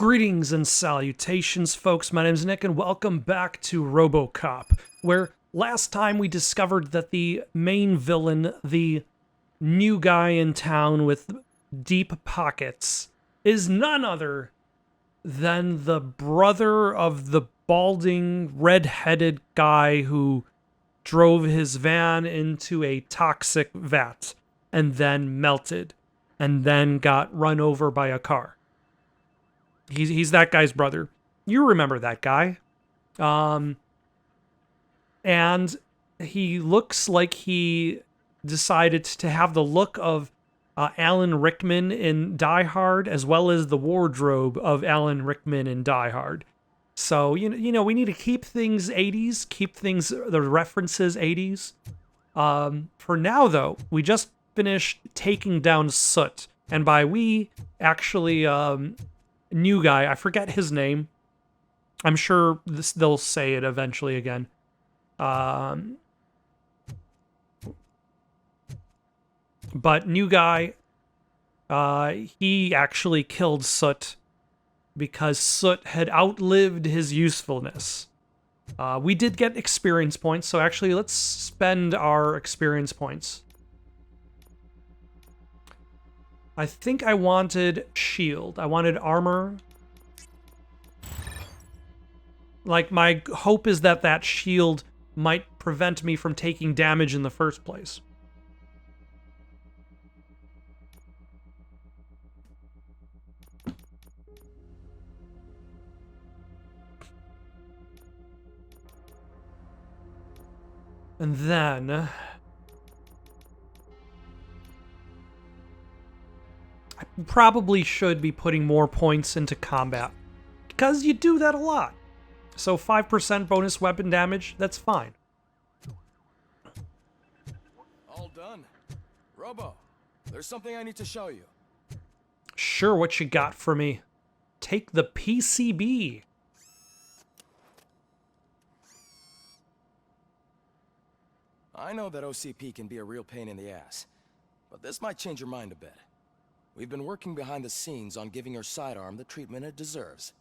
Greetings and salutations, folks. My name is Nick, and welcome back to RoboCop, where last time we discovered that the main villain, the new guy in town with deep pockets, is none other than the brother of the balding, red-headed guy who drove his van into a toxic vat and then melted and then got run over by a car. He's that guy's brother. You remember that guy. And he looks like he decided to have the look of Alan Rickman in Die Hard, as well as the wardrobe of Alan Rickman in Die Hard. So, you know, we need to keep things 80s, keep things, the references 80s. For now, though, we just finished taking down Soot. And by we, actually, new guy, I forget his name. I'm sure they'll say it eventually again. But new guy, he actually killed Soot because Soot had outlived his usefulness. We did get experience points, so actually let's spend our experience points. I think I wanted shield. I wanted armor. Like, my hope is that that shield might prevent me from taking damage in the first place. And then I probably should be putting more points into combat, because you do that a lot. So 5% bonus weapon damage, that's fine. All done. Robo, there's something I need to show you. Sure, what you got for me? Take the PCB. I know that OCP can be a real pain in the ass, but this might change your mind a bit. We've been working behind the scenes on giving your sidearm the treatment it deserves.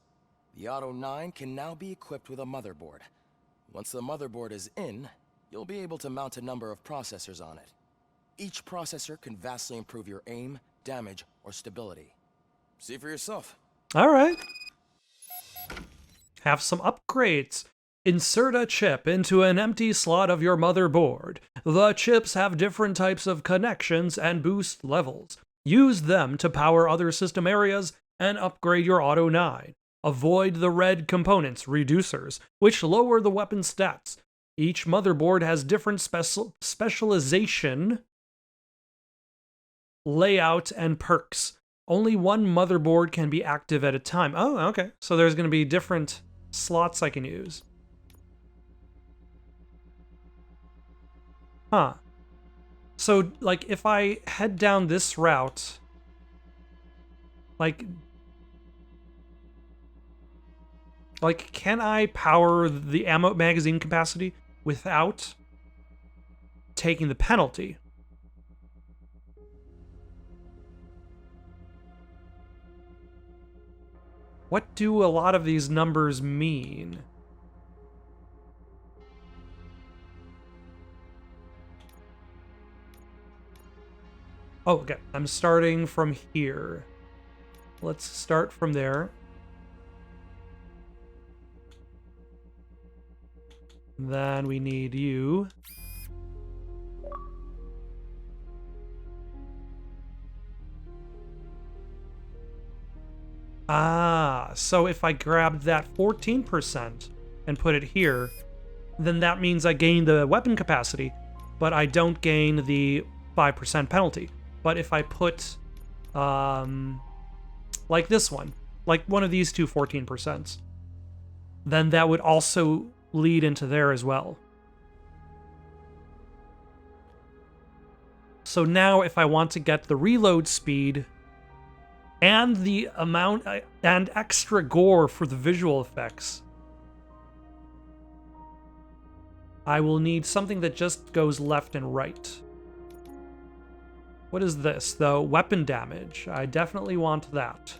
The Auto 9 can now be equipped with a motherboard. Once the motherboard is in, you'll be able to mount a number of processors on it. Each processor can vastly improve your aim, damage, or stability. See for yourself. All right. Have some upgrades. Insert a chip into an empty slot of your motherboard. The chips have different types of connections and boost levels. Use them to power other system areas and upgrade your Auto 9. Avoid the red components, reducers, which lower the weapon stats. Each motherboard has different specialization, layout, and perks. Only one motherboard can be active at a time. Oh, okay. So there's going to be different slots I can use. Huh. So, like, if I head down this route, like, can I power the ammo magazine capacity without taking the penalty? What do a lot of these numbers mean? Oh, okay. I'm starting from here. Let's start from there. Then we need you. Ah, so if I grabbed that 14% and put it here, then that means I gain the weapon capacity, but I don't gain the 5% penalty. But if I put, like this one, like one of these two 14%, then that would also lead into there as well. So now if I want to get the reload speed and the amount and extra gore for the visual effects, I will need something that just goes left and right. What is this, though? Weapon damage. I definitely want that.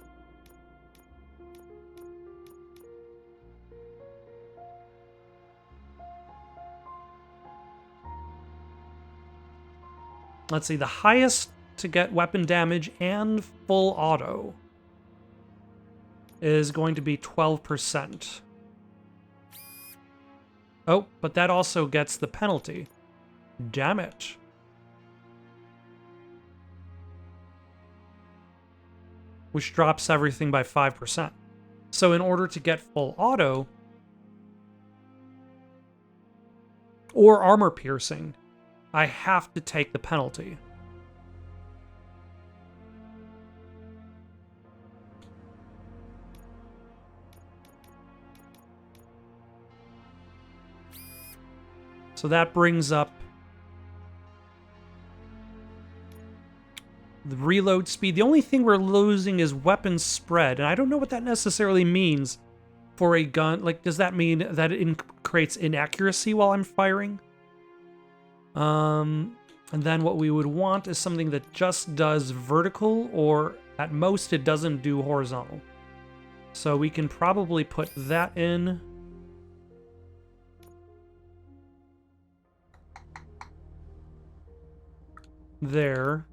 Let's see, the highest to get weapon damage and full auto is going to be 12%. Oh, but that also gets the penalty. Damn it. Which drops everything by 5%. So in order to get full auto, or armor piercing, I have to take the penalty. So that brings up the reload speed. The only thing we're losing is weapon spread, and I don't know what that necessarily means for a gun. Like, does that mean that it creates inaccuracy while I'm firing? And then what we would want is something that just does vertical, or at most it doesn't do horizontal. So we can probably put that in. There.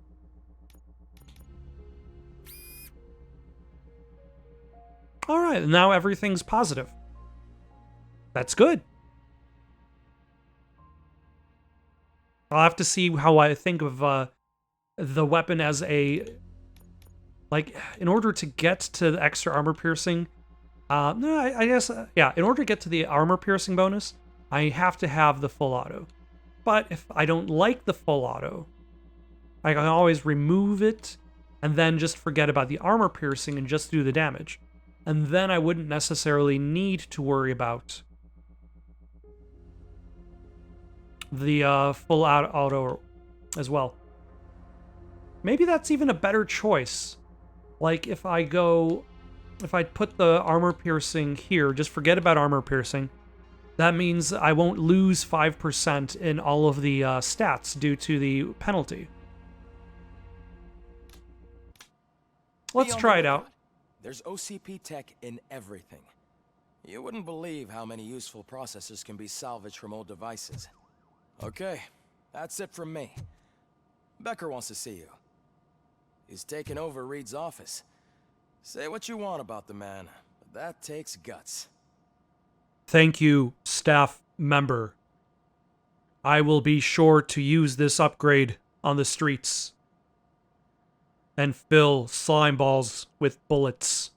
All right, now everything's positive. That's good. I'll have to see how I think of the weapon as a... Like, in order to get to the extra armor piercing... no, I guess, yeah, in order to get to the armor piercing bonus, I have to have the full auto. But if I don't like the full auto, I can always remove it and then just forget about the armor piercing and just do the damage. And then I wouldn't necessarily need to worry about the full auto as well. Maybe that's even a better choice. Like if I put the armor piercing here, just forget about armor piercing. That means I won't lose 5% in all of the stats due to the penalty. Let's try it out. There's OCP tech in everything. You wouldn't believe how many useful processors can be salvaged from old devices. Okay, that's it from me. Becker wants to see you. He's taken over Reed's office. Say what you want about the man, but that takes guts. Thank you, staff member. I will be sure to use this upgrade on the streets and fill slime balls with bullets.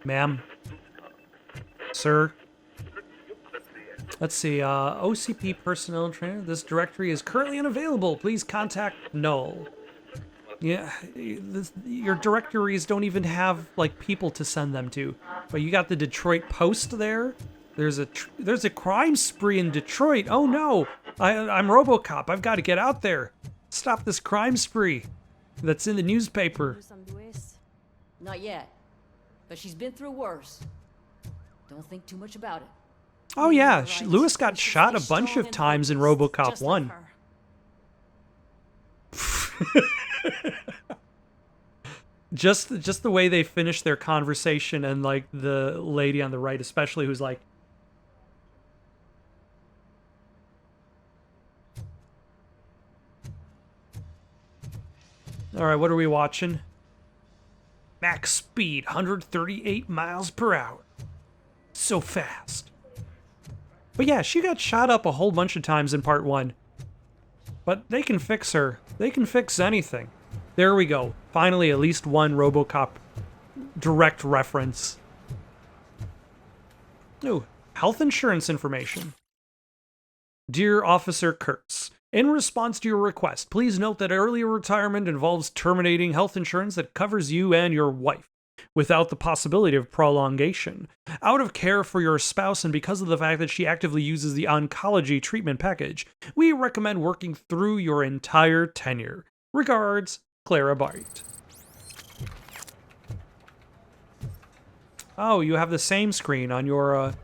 Ma'am. Sir. Let's see, OCP personnel trainer. This directory is currently unavailable. Please contact Null. Yeah, your directories don't even have, like, people to send them to. But you got the Detroit Post there. There's a crime spree in Detroit. Oh no, I'm RoboCop. I've got to get out there. Stop this crime spree that's in the newspaper. Not yet, but she's been through worse. Don't think too much about it. Oh yeah, Lewis got shot a bunch of times in RoboCop 1. Just the way they finish their conversation, and like the lady on the right especially, who's like, all right, what are we watching? Max speed, 138 miles per hour. So fast. But yeah, she got shot up a whole bunch of times in part 1. But they can fix her. They can fix anything. There we go. Finally, at least one RoboCop direct reference. Ooh, health insurance information. Dear Officer Kurtz, in response to your request, please note that early retirement involves terminating health insurance that covers you and your wife, without the possibility of prolongation. Out of care for your spouse and because of the fact that she actively uses the oncology treatment package, we recommend working through your entire tenure. Regards, Clara Bart. Oh, you have the same screen on your,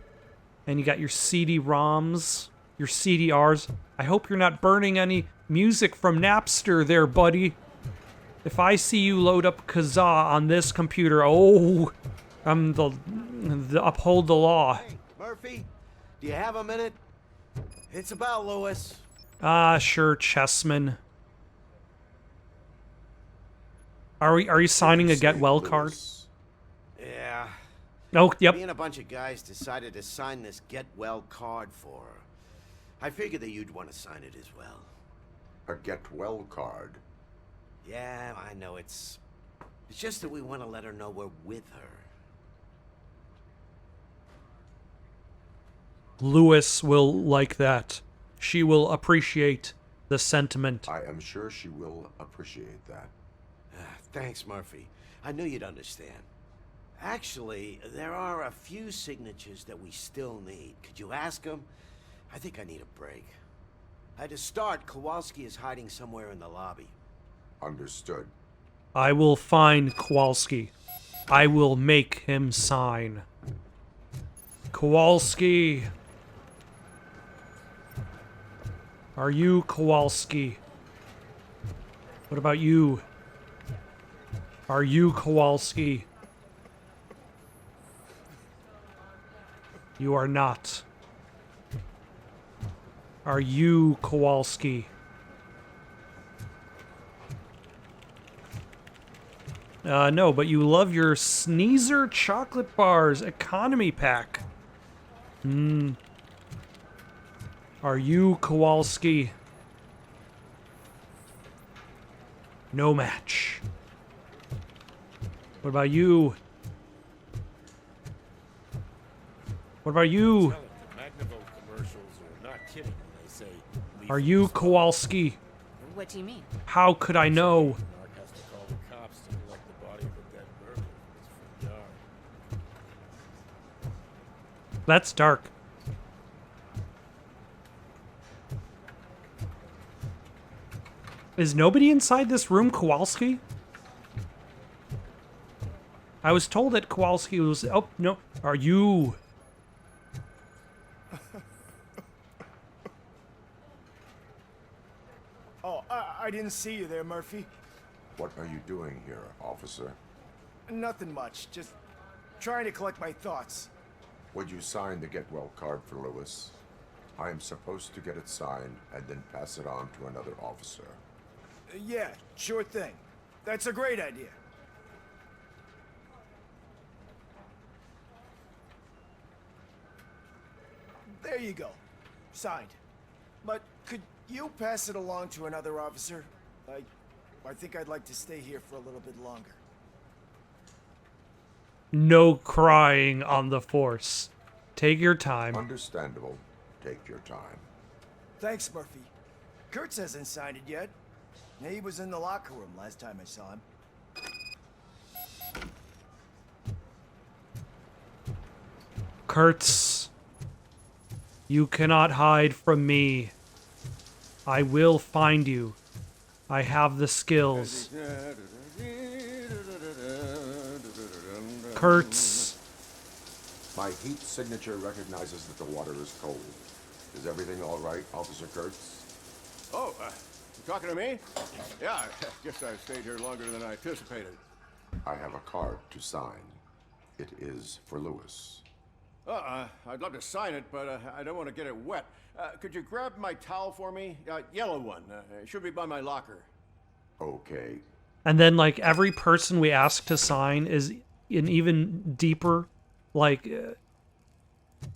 and you got your CD-ROMs, your CDRs. I hope you're not burning any music from Napster there, buddy. If I see you load up Kazaa on this computer, oh, I'm the uphold the law. Hey, Murphy, Do you have a minute? It's about Lewis. Ah, sure, Chessman. Are you signing a get well card? Yeah. Oh, yep. Me and a bunch of guys decided to sign this get well card for her. I figured that you'd want to sign it as well. A get well card. Yeah, I know it's just that we want to let her know we're with her. Lewis will like that. She will appreciate the sentiment. I am sure she will appreciate that. Thanks, Murphy. I knew you'd understand. Actually, there are a few signatures that we still need. Could you ask them? I think I need a break. To start, Kowalski is hiding somewhere in the lobby. Understood. I will find Kowalski. I will make him sign. Kowalski. Are you Kowalski? What about you? Are you Kowalski? You are not. Are you Kowalski? No, but you love your Sneezer chocolate bars economy pack. Are you Kowalski? No match. What about you? What about you? Are you Kowalski? What do you mean? How could I know? That's dark. Is nobody inside this room Kowalski? I was told that Kowalski was... Oh, no. Are you... Oh, I didn't see you there, Murphy. What are you doing here, officer? Nothing much. Just trying to collect my thoughts. Would you sign the get well card for Lewis? I am supposed to get it signed and then pass it on to another officer. Yeah, sure thing. That's a great idea. There you go. Signed. But could you pass it along to another officer? I think I'd like to stay here for a little bit longer. No crying on the force. Take your time. Understandable. Take your time. Thanks, Murphy. Kurtz hasn't signed it yet. He was in the locker room last time I saw him. Kurtz, you cannot hide from me. I will find you. I have the skills. Kurtz. My heat signature recognizes that the water is cold. Is everything all right, Officer Kurtz? Oh, you talking to me? Yeah, I guess I stayed here longer than I anticipated. I have a card to sign. It is for Lewis. I'd love to sign it, but I don't want to get it wet. Could you grab my towel for me? Yellow one. It should be by my locker. Okay. And then, like, every person we ask to sign is in even deeper, like,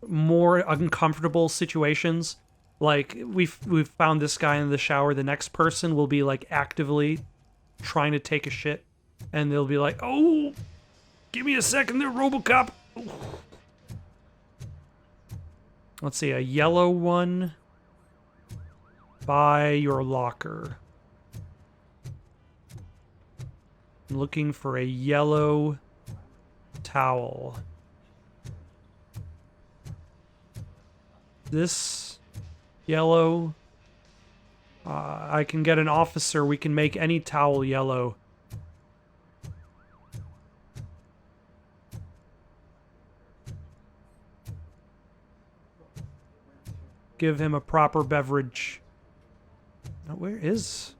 more uncomfortable situations. Like, we've found this guy in the shower. The next person will be, like, actively trying to take a shit. And they'll be like, oh, give me a second there, RoboCop. Let's see, a yellow one by your locker. I'm looking for a yellow towel. This yellow. I can get an officer. We can make any towel yellow. Give him a proper beverage. Now, where is...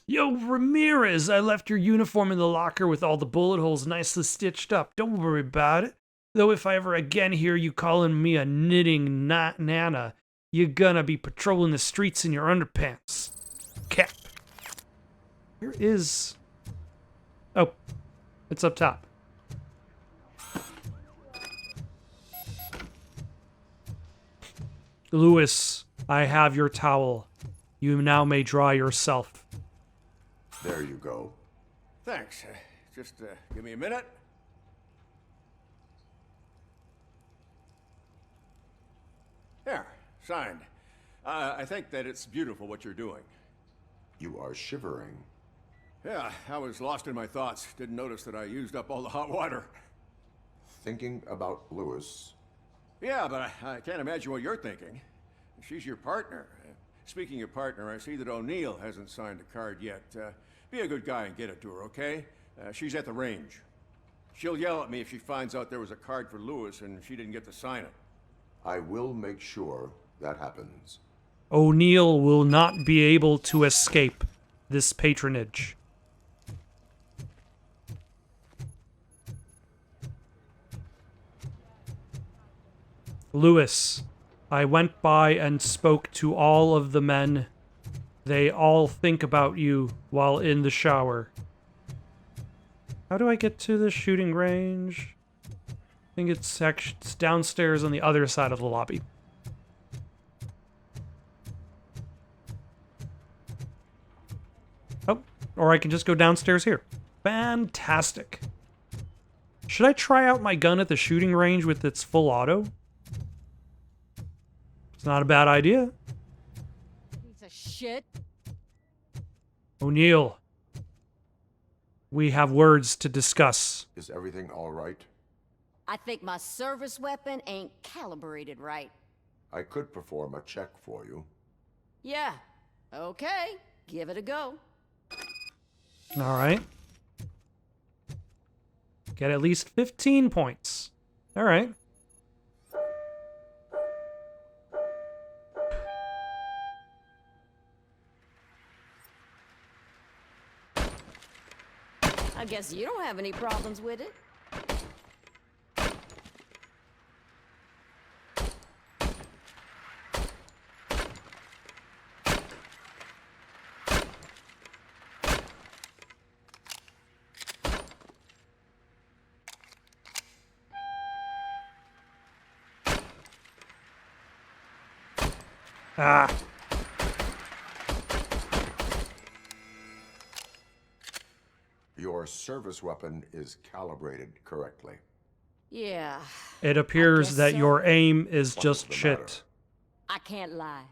Yo, Ramirez, I left your uniform in the locker with all the bullet holes nicely stitched up. Don't worry about it. Though if I ever again hear you calling me a knitting nana, you're gonna be patrolling the streets in your underpants. Cap. Where is... Oh, it's up top. Lewis, I have your towel. You now may dry yourself. There you go. Thanks. Just give me a minute. There, signed. I think that it's beautiful what you're doing. You are shivering. Yeah, I was lost in my thoughts. Didn't notice that I used up all the hot water. Thinking about Lewis. Yeah, but I can't imagine what you're thinking. She's your partner. Speaking of partner, I see that O'Neill hasn't signed a card yet. Be a good guy and get it to her, okay? She's at the range. She'll yell at me if she finds out there was a card for Lewis and she didn't get to sign it. I will make sure that happens. O'Neill will not be able to escape this patronage. Lewis, I went by and spoke to all of the men. They all think about you while in the shower. How do I get to the shooting range? I think it's downstairs on the other side of the lobby. Oh, or I can just go downstairs here. Fantastic. Should I try out my gun at the shooting range with its full auto? It's not a bad idea. Piece of shit. O'Neill, we have words to discuss. Is everything all right? I think my service weapon ain't calibrated right. I could perform a check for you. Yeah. Okay. Give it a go. All right. Get at least 15 points. All right. I guess you don't have any problems with it. Ah. Your service weapon is calibrated correctly. Yeah. It appears guess that so. your aim is What just was the shit. matter? I can't lie.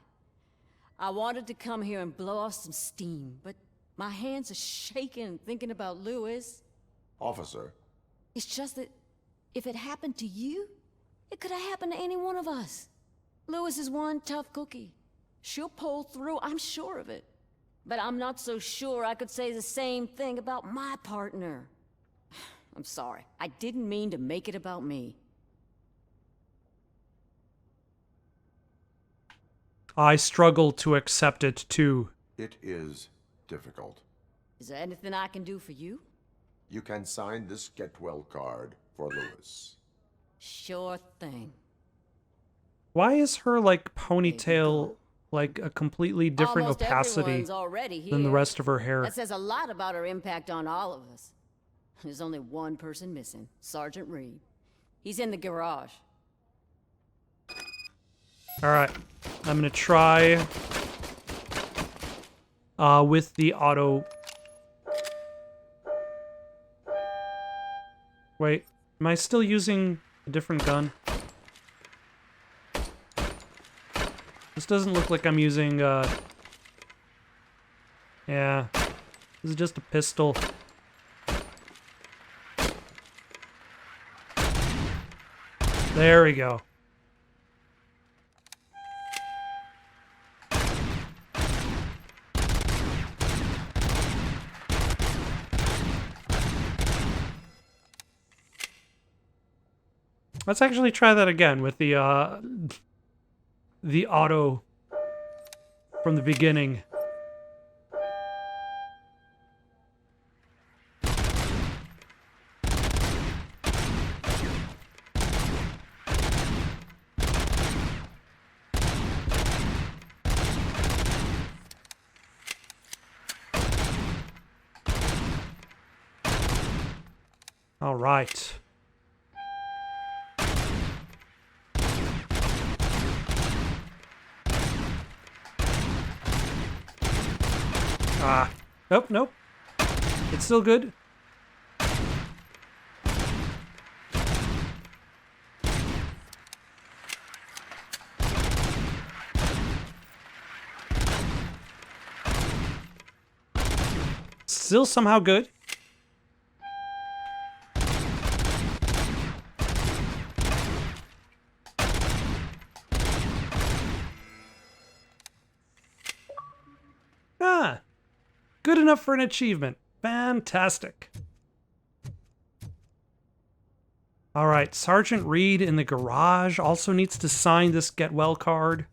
I wanted to come here and blow off some steam, but my hands are shaking thinking about Lewis. Officer, It's just that if it happened to you, it could have happened to any one of us. Lewis is one tough cookie. She'll pull through, I'm sure of it. But I'm not so sure I could say the same thing about my partner. I'm sorry. I didn't mean to make it about me. I struggle to accept it too. it is difficult. Is there anything I can do for you? You can sign this get well card for Lewis. Sure thing. Why is her like ponytail like a completely different Almost opacity everyone's already here. than the rest of her hair? That says a lot about her impact on all of us. There's only one person missing, Sergeant Reed. He's in the garage. All right, I'm gonna try with the auto. Wait, am I still using a different gun? This doesn't look like I'm using, yeah, this is just a pistol. There we go. Let's actually try that again with the auto from the beginning. All right. Nope, nope. It's still good. Still somehow good. Ah, good enough for an achievement. Fantastic. All right, Sergeant Reed in the garage also needs to sign this get well card.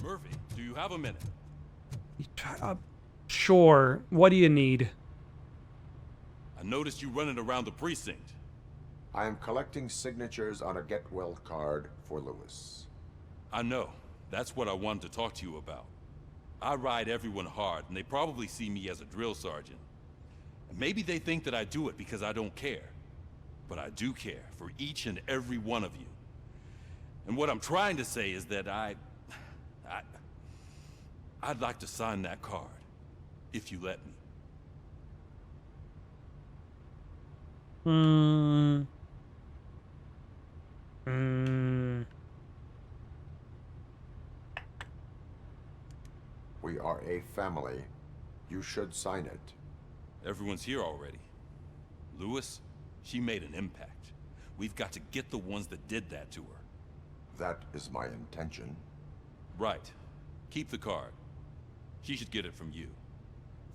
Murphy, do you have a minute? Sure. What do you need? I noticed you running around the precinct. I am collecting signatures on a get well card for Lewis. I know. That's what I wanted to talk to you about. I ride everyone hard, and they probably see me as a drill sergeant. And maybe they think that I do it because I don't care. But I do care for each and every one of you. And what I'm trying to say is that I'd like to sign that card, if you let me. We are a family. You should sign it. Everyone's here already. Lewis, she made an impact. We've got to get the ones that did that to her. That is my intention. Right. Keep the card. She should get it from you.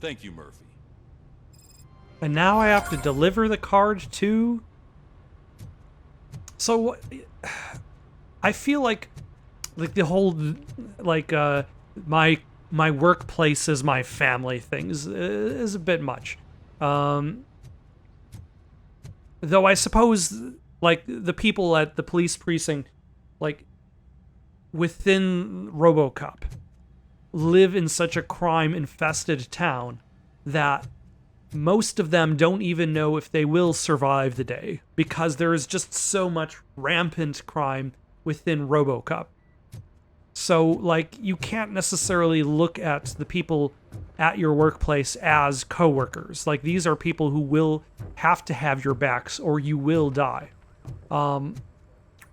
Thank you, Murphy. And now I have to deliver the card too? So, I feel like the whole, my workplace is my family thing is a bit much. Though I suppose, like, the people at the police precinct, like, within RoboCop, live in such a crime-infested town that most of them don't even know if they will survive the day, because there is just so much rampant crime within RoboCop. So, like, you can't necessarily look at the people at your workplace as coworkers. Like, these are people who will have to have your backs or you will die.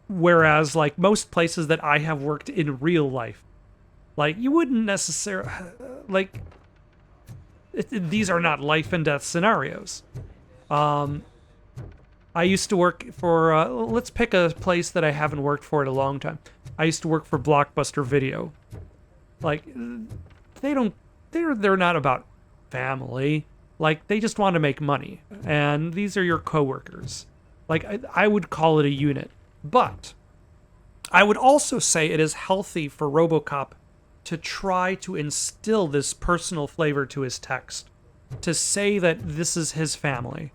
Whereas, like, most places that I have worked in real life, like, you wouldn't necessarily, like, these are not life and death scenarios. I used to work for, let's pick a place that I haven't worked for in a long time. I used to work for Blockbuster Video. Like, they're not about family. Like, they just want to make money. And these are your coworkers. Like, I would call it a unit. But I would also say it is healthy for RoboCop to try to instill this personal flavor to his text. To say that this is his family.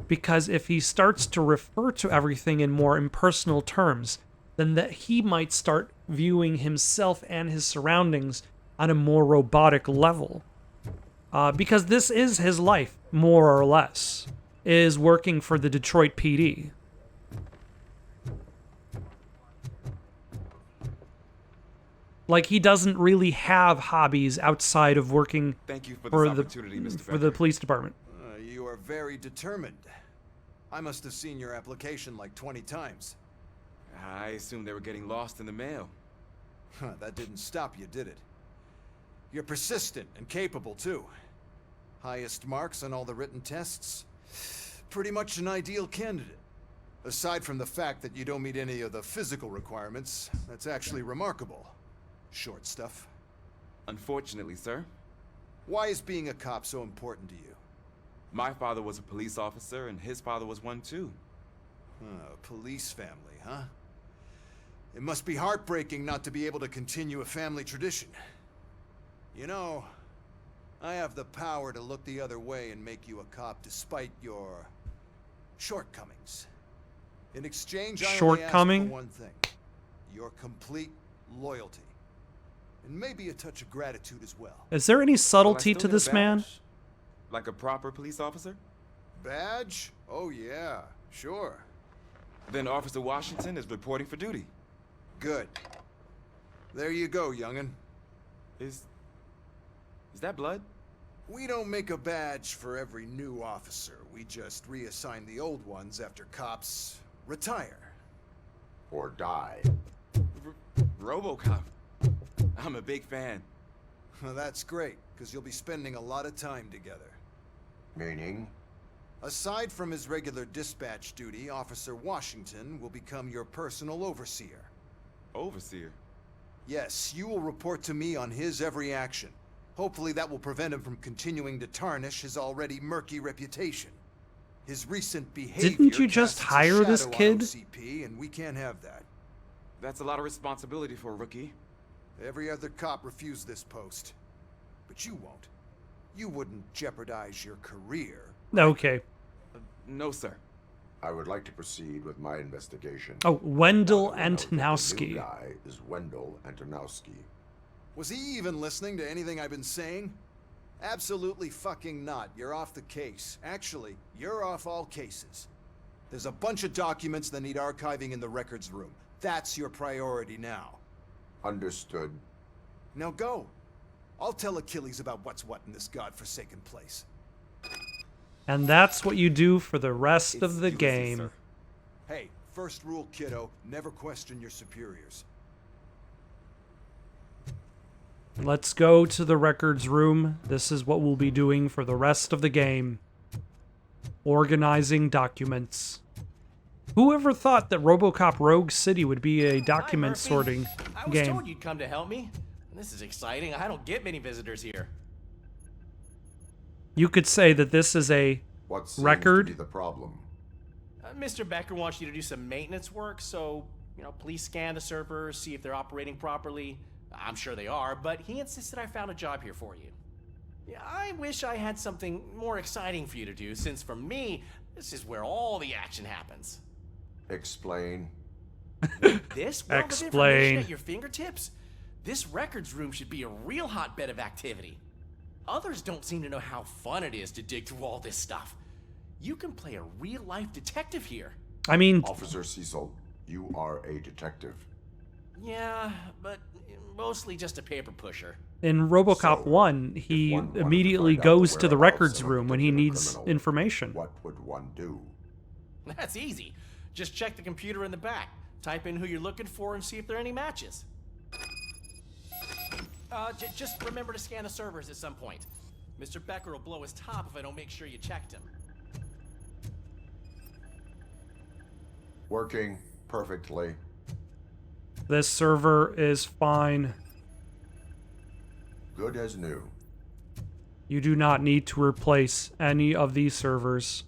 Because if he starts to refer to everything in more impersonal terms, then that he might start viewing himself and his surroundings on a more robotic level. Because this is his life, more or less, is working for the Detroit PD. Like, he doesn't really have hobbies outside of working Thank you for for this the opportunity, Mr. for the police department. You are very determined. I must have seen your application like 20 times. I assumed they were getting lost in the mail. That didn't stop you, did it? You're persistent and capable, too. Highest marks on all the written tests. Pretty much an ideal candidate. Aside from the fact that you don't meet any of the physical requirements, that's actually remarkable. Short stuff. Unfortunately, sir. Why is being a cop so important to you? My father was a police officer, and his father was one, too. Police family, huh? It must be heartbreaking not to be able to continue a family tradition. You know, I have the power to look the other way and make you a cop despite your shortcomings. In exchange, I only ask for one thing. your complete loyalty. And maybe a touch of gratitude as well. Is there any Will I subtlety still to get a this man? badge? Like a proper police officer? Badge? Oh yeah, sure. Then Officer Washington is reporting for duty. Good. There you go, young'un. Is that blood? We don't make a badge for every new officer. We just reassign the old ones after cops retire. Or die. RoboCop. I'm a big fan. Well, that's great, because you'll be spending a lot of time together. Meaning? Aside from his regular dispatch duty, Officer Washington will become your personal overseer. Overseer? Yes, you will report to me on his every action. Hopefully that will prevent him from continuing to tarnish his already murky reputation. His recent behavior Didn't you just casts a hire this shadow on kid? OCP, and we can't have that. That's a lot of responsibility for a rookie. Every other cop refused this post. But you won't. You wouldn't jeopardize your career. Okay. No, sir. I would like to proceed with my investigation. Oh, Wendell Now that we know that the new Antonowski. guy is Wendell Antonowski. Was he even listening to anything I've been saying? Absolutely fucking not. You're off the case. Actually, you're off all cases. There's a bunch of documents that need archiving in the records room. That's your priority now. Understood. Now go. I'll tell Achilles about what's what in this godforsaken place. And that's what you do for the rest of the It's game. sir. Hey, first rule, kiddo, never question your superiors. Let's go to the records room. This is what we'll be doing for the rest of the game. Organizing documents. Whoever thought that RoboCop Rogue City would be a document Murphy. sorting I was game? told you'd come to help me. This is exciting. I don't get many visitors here. You could say that this is a What seems record. to be the problem? Mr. Becker wants you to do some maintenance work, so, please scan the servers, see if they're operating properly. I'm sure they are, but he insisted I found a job here for you. Yeah, I wish I had something more exciting for you to do, since for me, this is where all the action happens. Explain. This wealth of Explain. information at your fingertips? This records room should be a real hotbed of activity. Others don't seem to know how fun it is to dig through all this stuff. You can play a real-life detective here. I mean, Officer Cecil, you are a detective. Yeah, but mostly just a paper pusher. in RoboCop So, 1, if he one wanted to immediately find out goes to the whereabouts records of a room when he particular needs criminal, information. What would one do? That's easy. Just check the computer in the back. Type in who you're looking for and see if there are any matches. Just remember to scan the servers at some point. Mr. Becker will blow his top if I don't make sure you checked him. Working perfectly. This server is fine. Good as new. You do not need to replace any of these servers.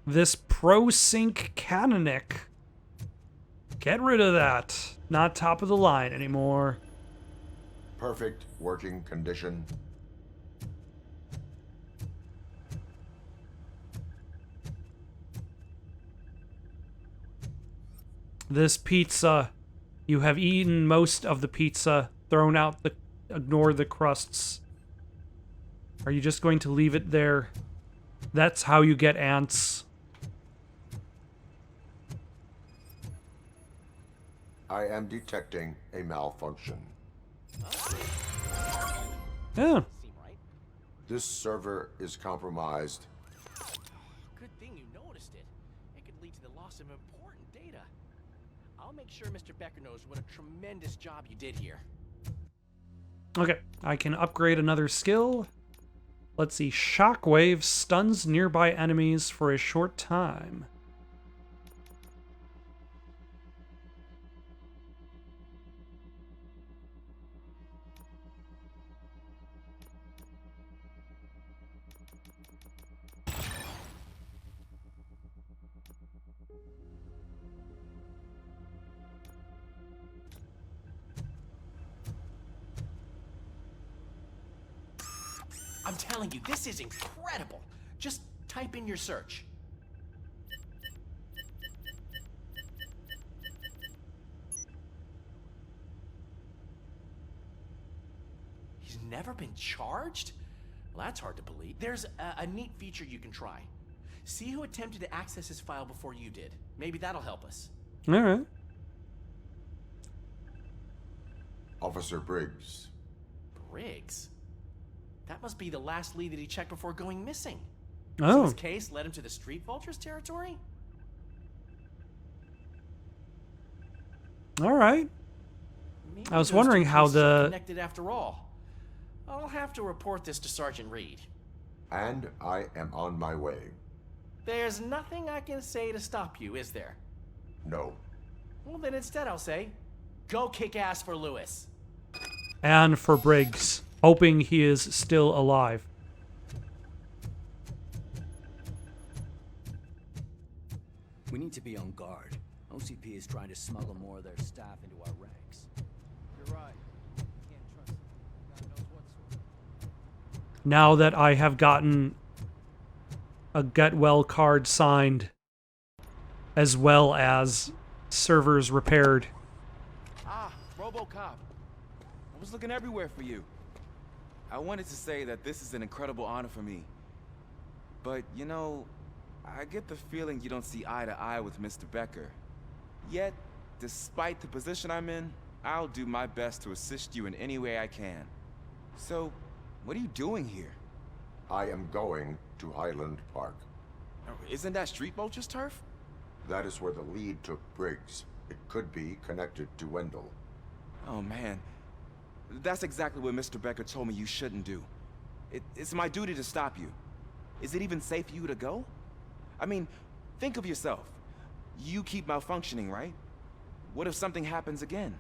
This ProSync Canonic. Get rid of that. Not top of the line anymore. Perfect working condition. This pizza. You have eaten most of the pizza. Thrown out the... Ignore the crusts. Are you just going to leave it there? That's how you get ants. I am detecting a malfunction. Yeah. Seem right? This server is compromised. Good thing you noticed it. It could lead to the loss of important data. I'll make sure Mr. Becker knows what a tremendous job you did here. Okay, I can upgrade another skill. Let's see. Shockwave stuns nearby enemies for a short time. I'm telling you, this is incredible. Just type in your search. never been charged? Well, that's hard to believe. There's a neat feature you can try. See who attempted to access his file before you did. Maybe that'll help us. All right. Officer Briggs. Briggs? That must be the last lead that he checked before going missing. So Oh. his case led him to the Street Vultures territory? All right. Maybe I was those wondering two how cases are the... connected after all. I'll have to report this to Sergeant Reed. And I am on my way. There's nothing I can say to stop you, is there? No. Well, then instead I'll say, go kick ass for Lewis. And for Briggs, hoping he is still alive. We need to be on guard. OCP is trying to smuggle more of their staff into our ranks. You're right. Can't trust them. God knows what sort. Now that I have gotten a get well card signed, as well as servers repaired. Ah, RoboCop. I was looking everywhere for you. I wanted to say that this is an incredible honor for me. But, you know, I get the feeling you don't see eye to eye with Mr. Becker. Yet, despite the position I'm in, I'll do my best to assist you in any way I can. So, what are you doing here? I am going to Highland Park. Isn't that Street Vulture's turf? That is where the lead took Briggs. It could be connected to Wendell. Oh, man. That's exactly what Mr. Becker told me you shouldn't do. It's my duty to stop you. Is it even safe for you to go? I mean, think of yourself. You keep malfunctioning, right? What if something happens again?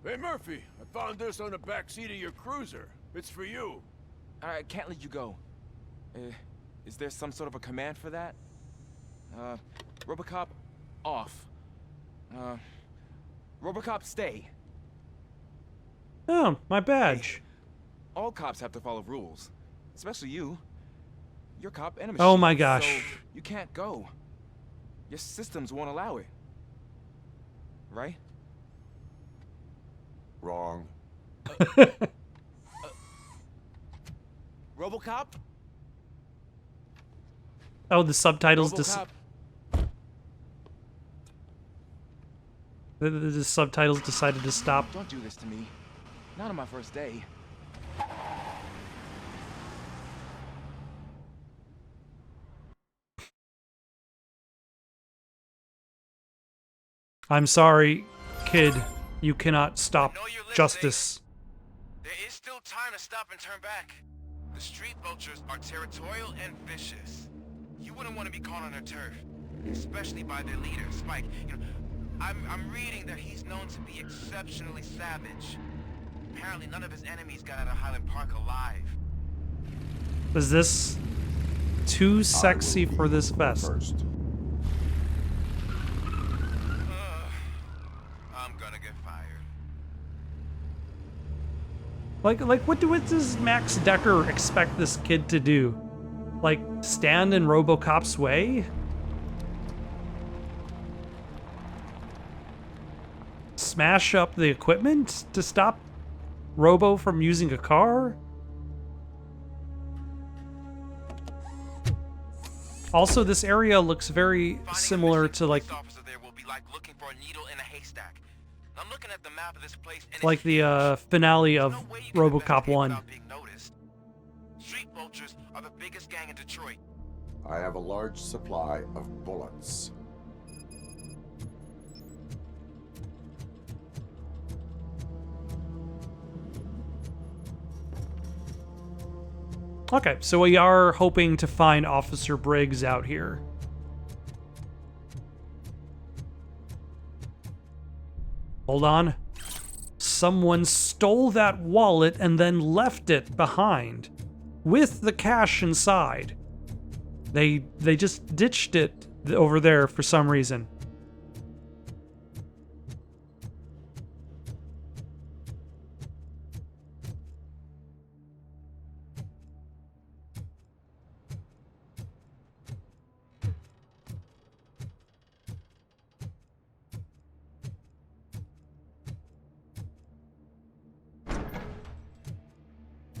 Hey, Murphy, I found this on the back seat of your cruiser. It's for you. I can't let you go. Is there some sort of a command for that? RoboCop, off. RoboCop, stay. Oh, my badge. All cops have to follow rules. Especially you. You're a cop and a Oh machine, my gosh. so you can't go. Your systems won't allow it. Right? Wrong. RoboCop? Oh, the subtitles RoboCop? the subtitles decided to stop. Don't do this to me. Not on my first day. I'm sorry, kid. You cannot stop justice. There is still time to stop and turn back. The Street Vultures are territorial and vicious. You wouldn't want to be caught on their turf, especially by their leader, Spike. You know, I'm reading that he's known to be exceptionally savage. Apparently, none of his enemies got out of Highland Park alive. Is this too sexy for this vest? First. I'm gonna get fired. Like what does Max Decker expect this kid to do? Like, stand in RoboCop's way? Smash up the equipment to stop Robo from using a car? Also, this area looks very similar to like the finale of RoboCop 1. Street Vultures are the biggest gang in Detroit. I have a large supply of bullets. Okay, so we are hoping to find Officer Briggs out here. Hold on. Someone stole that wallet and then left it behind with the cash inside. They just ditched it over there for some reason.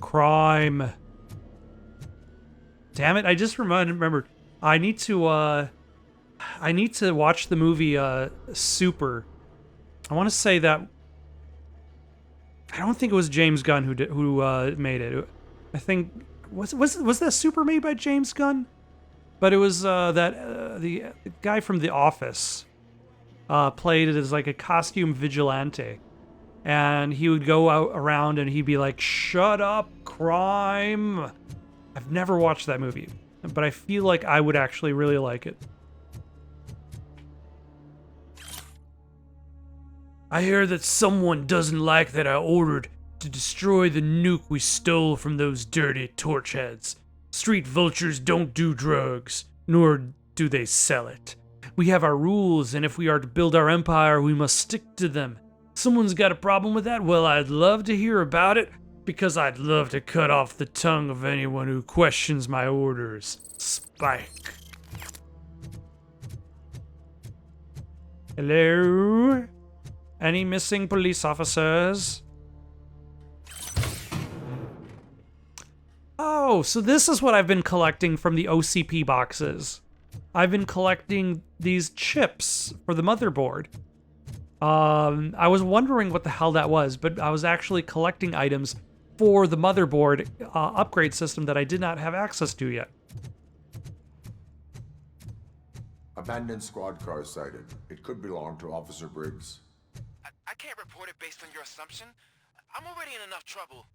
crime. Damn it, I just remembered. I need to watch the movie Super. I want to say that I don't think it was James Gunn who made it. I think was that Super made by James Gunn? But it was the guy from The Office played it as like a costume vigilante, and he would go out around and he'd be like, "Shut up, crime." I've never watched that movie, but I feel like I would actually really like it. I hear that someone doesn't like that I ordered to destroy the nuke we stole from those dirty torch heads. Street vultures don't do drugs, nor do they sell it. We have our rules, and if we are to build our empire, we must stick to them. Someone's got a problem with that? Well, I'd love to hear about it, because I'd love to cut off the tongue of anyone who questions my orders. Spike. Hello? Any missing police officers? Oh, so this is what I've been collecting from the OCP boxes. I've been collecting these chips for the motherboard. I was wondering what the hell that was, but I was actually collecting items for the motherboard upgrade system that I did not have access to yet. Abandoned squad car sighted. It could belong to Officer Briggs. I can't report it based on your assumption. I'm already in enough trouble.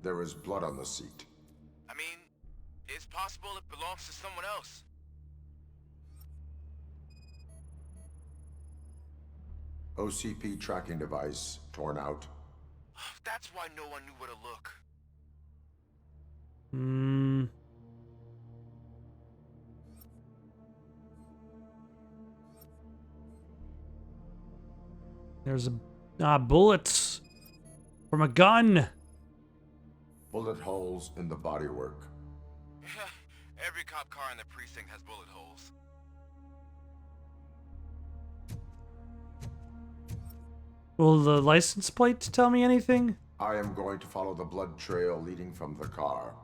There is blood on the seat. I mean, it's possible it belongs to someone else. OCP tracking device torn out. That's why no one knew where to look. There's a bullets from a gun. Bullet holes in the bodywork. Every cop car in the precinct has bullet holes. Will the license plate tell me anything? I am going to follow the blood trail leading from the car.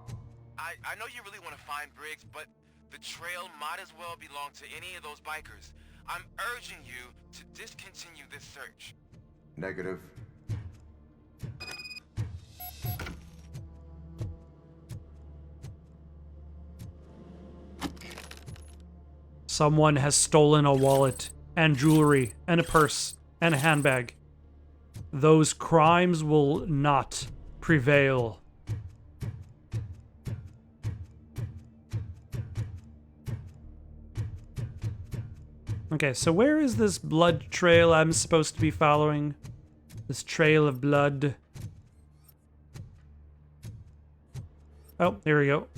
I know you really want to find Briggs, but the trail might as well belong to any of those bikers. I'm urging you to discontinue this search. Negative. Someone has stolen a wallet and jewelry and a purse and a handbag. Those crimes will not prevail. Okay, so where is this blood trail I'm supposed to be following? This trail of blood. Oh, there we go.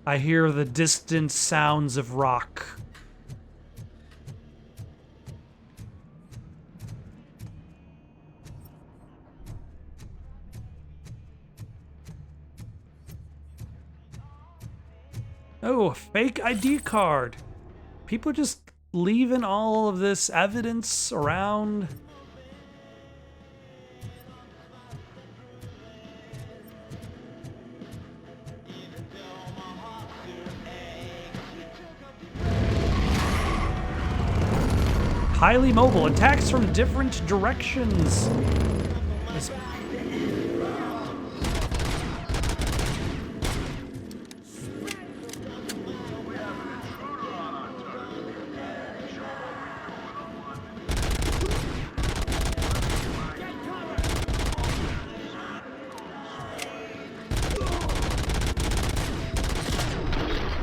I hear the distant sounds of rock. Oh, a fake ID card. People just leaving all of this evidence around. Highly mobile, attacks from different directions.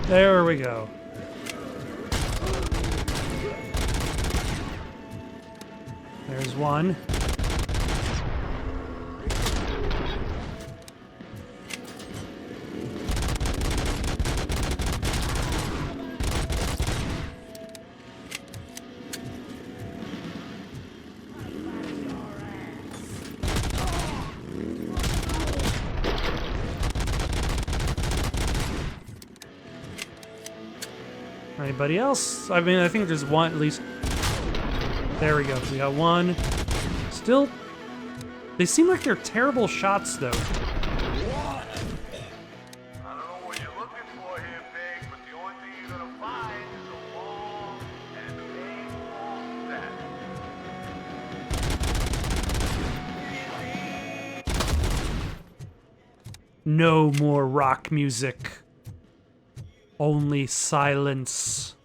There we go. There's one. Anybody else? I mean, I think there's one at least. There we go. We got one. Still, they seem like they're terrible shots, though. No more rock music. Only silence.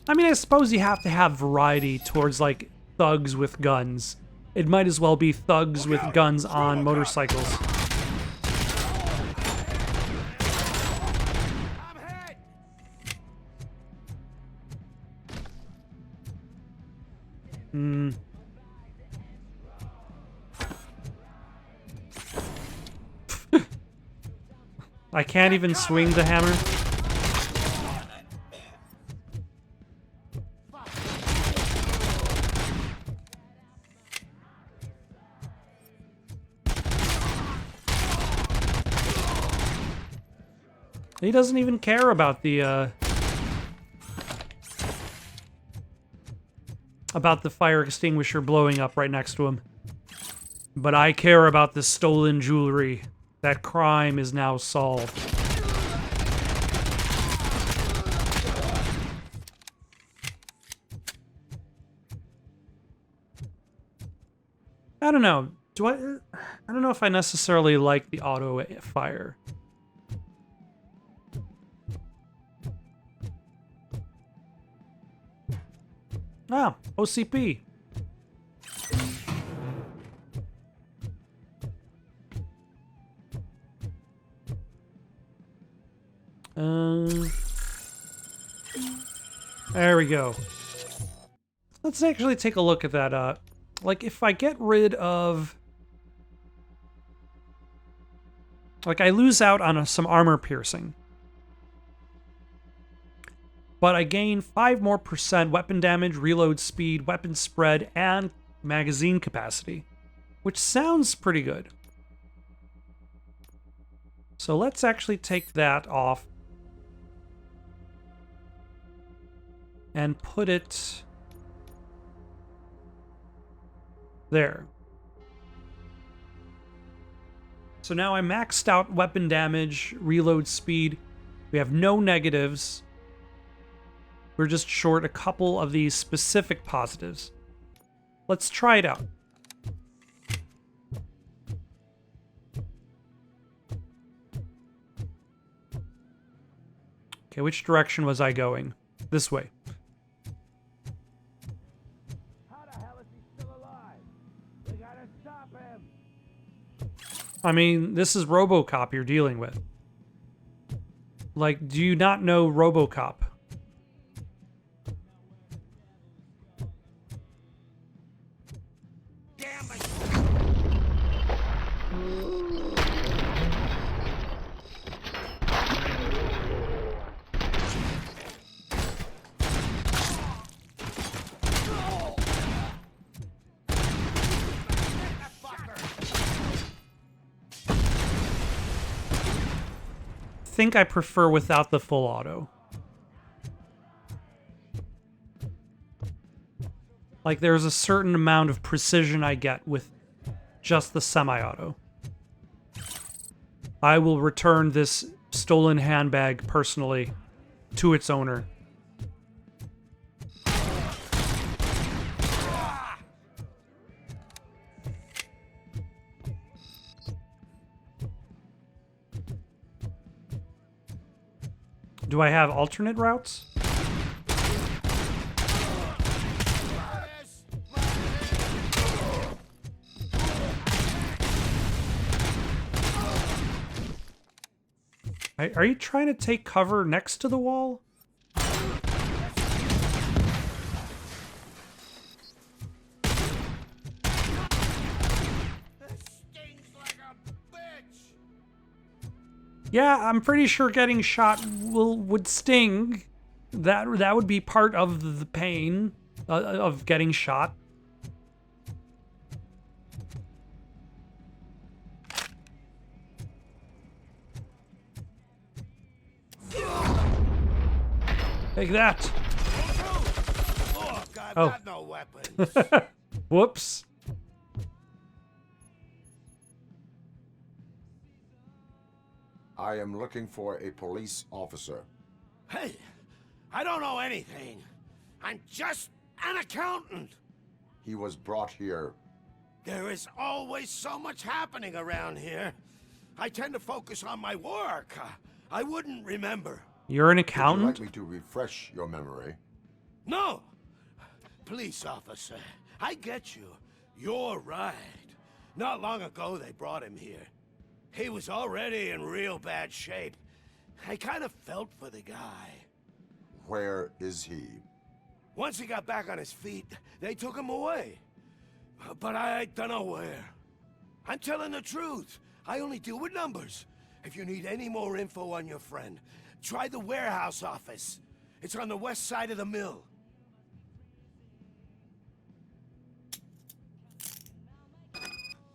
I mean, I suppose you have to have variety towards, like, thugs with guns. It might as well be thugs with guns on motorcycles. I can't even swing the hammer. He doesn't even care about the fire extinguisher blowing up right next to him. But I care about the stolen jewelry. That crime is now solved. I don't know. I don't know if I necessarily like the auto fire. Ah, OCP. There we go. Let's actually take a look at that. Like, if I get rid of... Like, I lose out on some armor piercing. But I gain 5% more weapon damage, reload speed, weapon spread, and magazine capacity. Which sounds pretty good. So let's actually take that off. And put it... there. So now I maxed out weapon damage, reload speed. We have no negatives. We're just short a couple of these specific positives. Let's try it out. Okay, which direction was I going? This way. How the hell is he still alive? We gotta stop him. I mean, this is RoboCop you're dealing with. Like, do you not know RoboCop? I think I prefer without the full auto. Like, there's a certain amount of precision I get with just the semi-auto. I will return this stolen handbag personally to its owner. Do I have alternate routes? Are you trying to take cover next to the wall? Yeah, I'm pretty sure getting shot would sting. That would be part of the pain of getting shot. Take that. Look, I've Oh. got no weapons. Whoops. I am looking for a police officer. Hey, I don't know anything. I'm just an accountant. He was brought here. There is always so much happening around here. I tend to focus on my work. I wouldn't remember. You're an Would you accountant? like me to refresh your memory? No! Police officer, I get you. You're right. Not long ago they brought him here. He was already in real bad shape. I kind of felt for the guy. Where is he? Once he got back on his feet, they took him away. But I don't know where. I'm telling the truth. I only deal with numbers. If you need any more info on your friend, try the warehouse office. It's on the west side of the mill.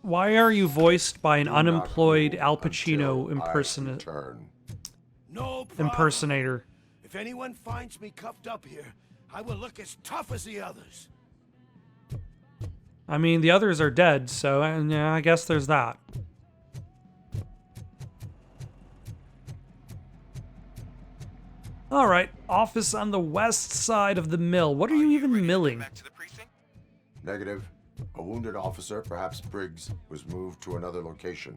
Why are you voiced by an Do not unemployed move Al Pacino until I return. No problem. impersonator? If anyone finds me cuffed up here, I will look as tough as the others. I mean, the others are dead, so yeah, I guess there's that. All right, office on the west side of the mill. What are you even milling? Negative. A wounded officer, perhaps Briggs, was moved to another location.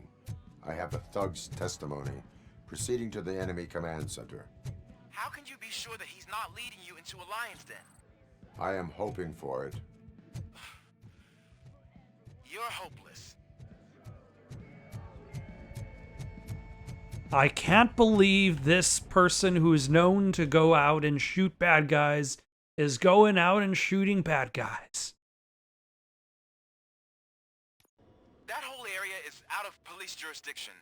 I have a thug's testimony, proceeding to the enemy command center. How can you be sure that he's not leading you into a lion's den? I am hoping for it. You're hopeless. I can't believe this person who is known to go out and shoot bad guys is going out and shooting bad guys. That whole area is out of police jurisdiction,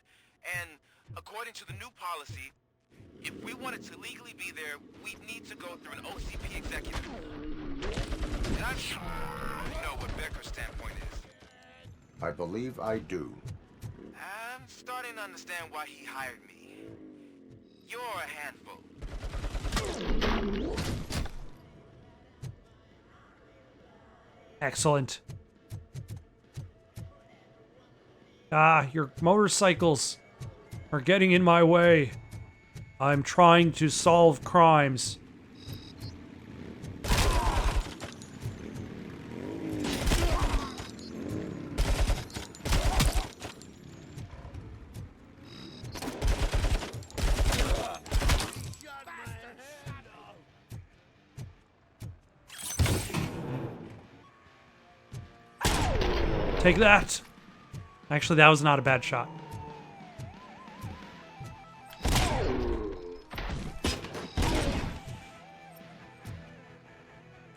and according to the new policy, if we wanted to legally be there, we'd need to go through an OCP executive. And I'm sure you know what Becker's standpoint is. I believe I do. I'm starting to understand why he hired me. You're a handful. Excellent. Ah, your motorcycles are getting in my way. I'm trying to solve crimes. Take that. Actually, that was not a bad shot.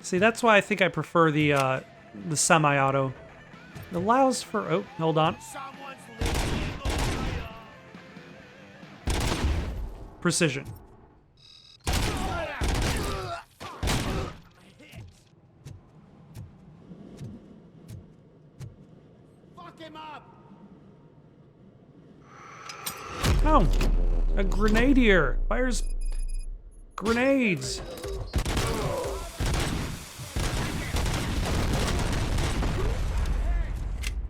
See, that's why I think I prefer the semi-auto. It allows for... Oh, hold on. Precision. Oh, a grenadier fires grenades.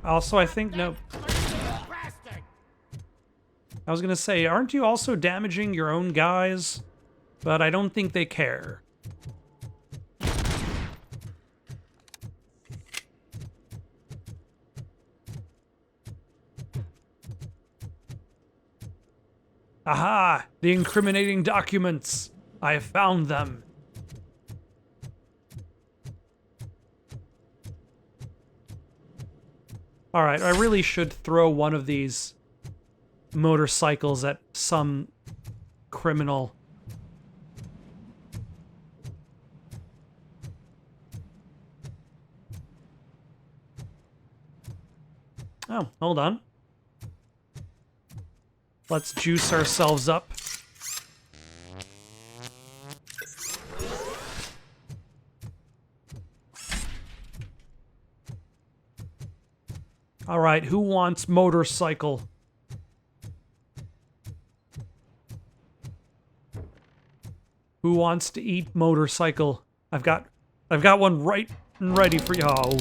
Also, I think no. I was gonna say, aren't you also damaging your own guys? But I don't think they care. Aha! The incriminating documents! I have found them. Alright, I really should throw one of these motorcycles at some criminal. Oh, hold on. Let's juice ourselves up. All right, who wants motorcycle? Who wants to eat motorcycle? I've got one right and ready for y'all.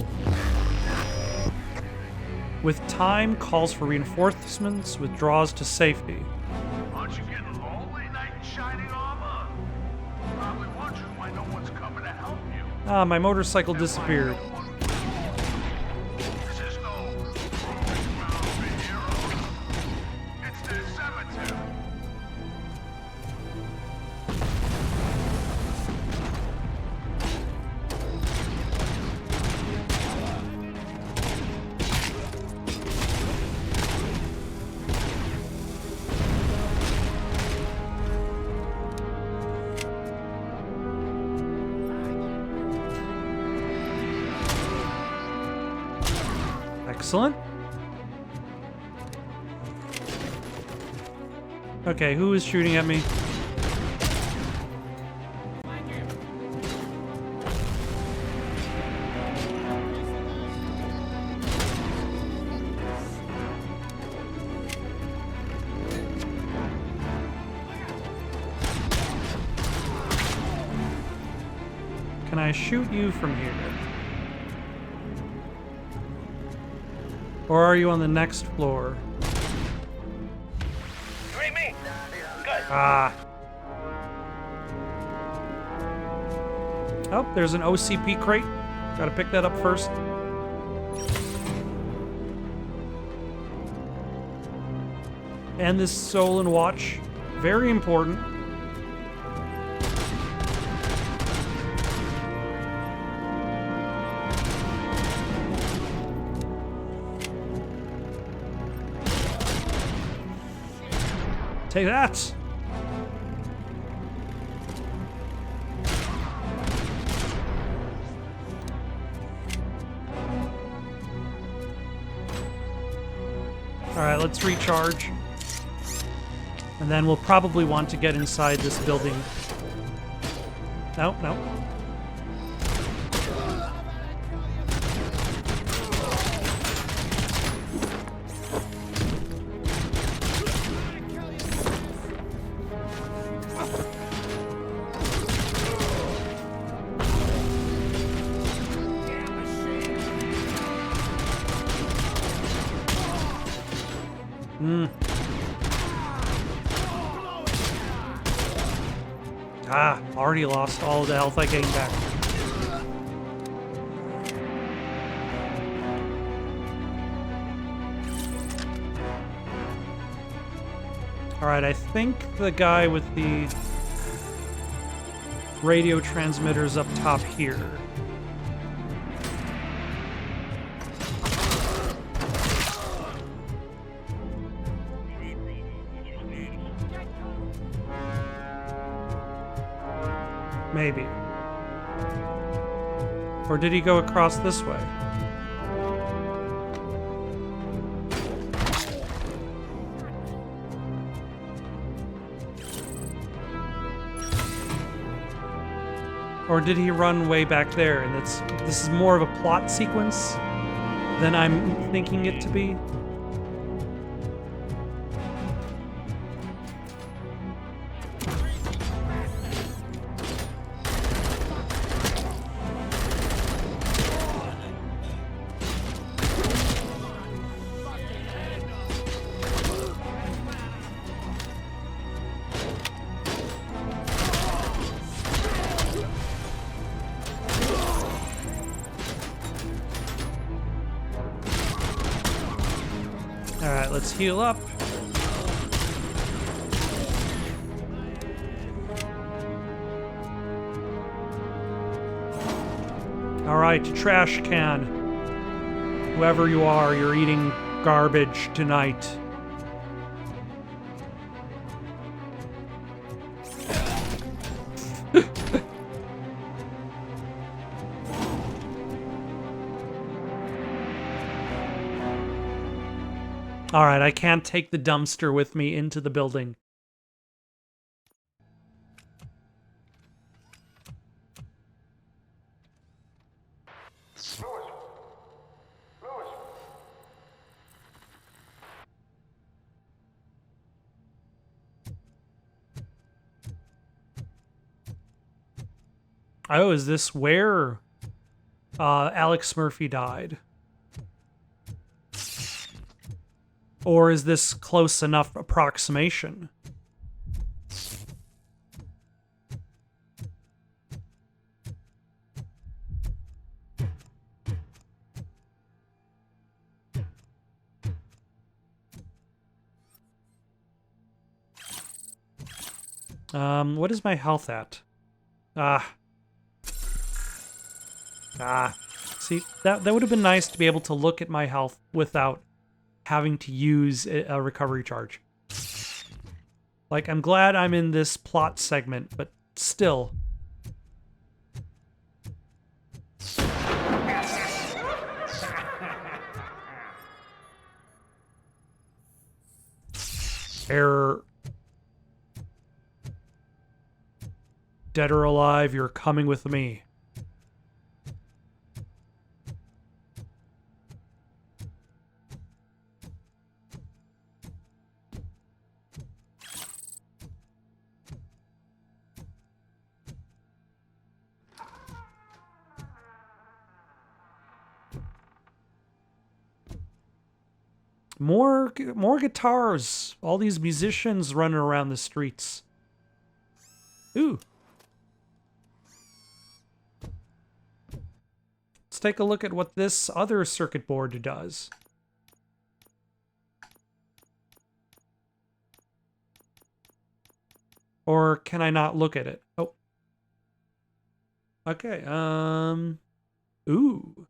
With time calls for reinforcements, withdraws to safety. Aren't you getting lonely, knight in shining armor? Probably wondering why no one's coming to help you. Ah, my motorcycle disappeared. This is no ground for heroes. It's their cemetery. Excellent. Okay, who is shooting at me? Can I shoot you from here? Or are you on the next floor? You ain't me. Good. Ah. Oh, there's an OCP crate. Gotta pick that up first. And this stolen watch. Very important. Take that! Alright, let's recharge. And then we'll probably want to get inside this building. No, no. Ah, already lost all the health I gained back. Alright, I think the guy with the radio transmitter's up top here. Maybe. Or did he go across this way? Or did he run way back there and this is more of a plot sequence than I'm thinking it to be? Alright, let's heal up. Alright, trash can. Whoever you are, you're eating garbage tonight. Alright, I can't take the dumpster with me into the building. Oh, is this where Alex Murphy died? Or is this close enough approximation? What is my health at? See, that would have been nice to be able to look at my health without having to use a recovery charge. Like, I'm glad I'm in this plot segment, but still. Error. Dead or alive, you're coming with me. More guitars. All these musicians running around the streets. Ooh. Let's take a look at what this other circuit board does. Or can I not look at it? Oh. Okay, ooh.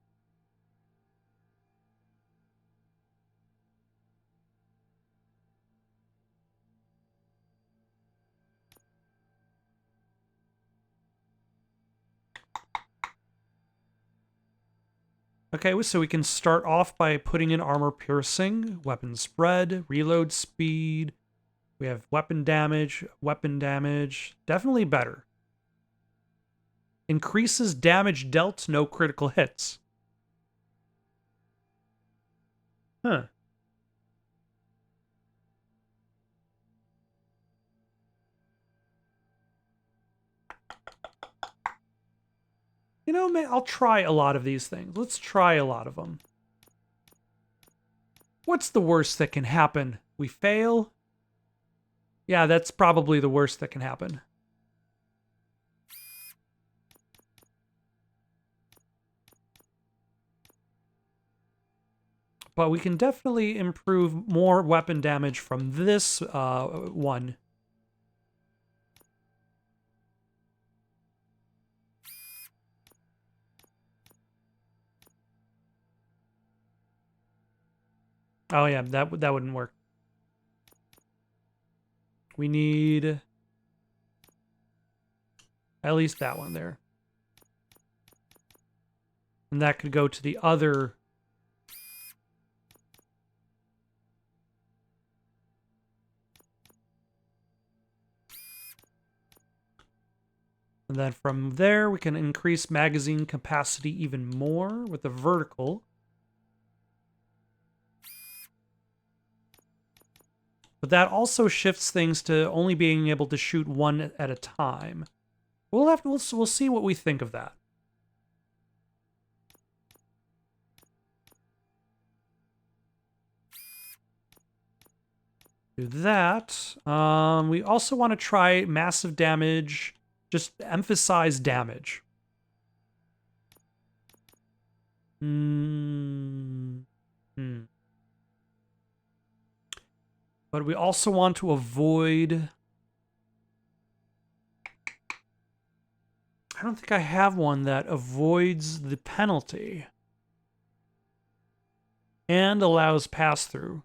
Okay, so we can start off by putting in armor piercing, weapon spread, reload speed. We have weapon damage. Definitely better. Increases damage dealt, no critical hits. Huh. You know, man, I'll try a lot of these things. Let's try a lot of them. What's the worst that can happen? We fail? Yeah, that's probably the worst that can happen. But we can definitely improve more weapon damage from this one. Oh yeah, that wouldn't work. We need at least that one there. And that could go to the other. And then from there, we can increase magazine capacity even more with the vertical. But that also shifts things to only being able to shoot one at a time. We'll see what we think of that. Do that. We also want to try massive damage. Just emphasize damage. But we also want to avoid... I don't think I have one that avoids the penalty and allows pass-through.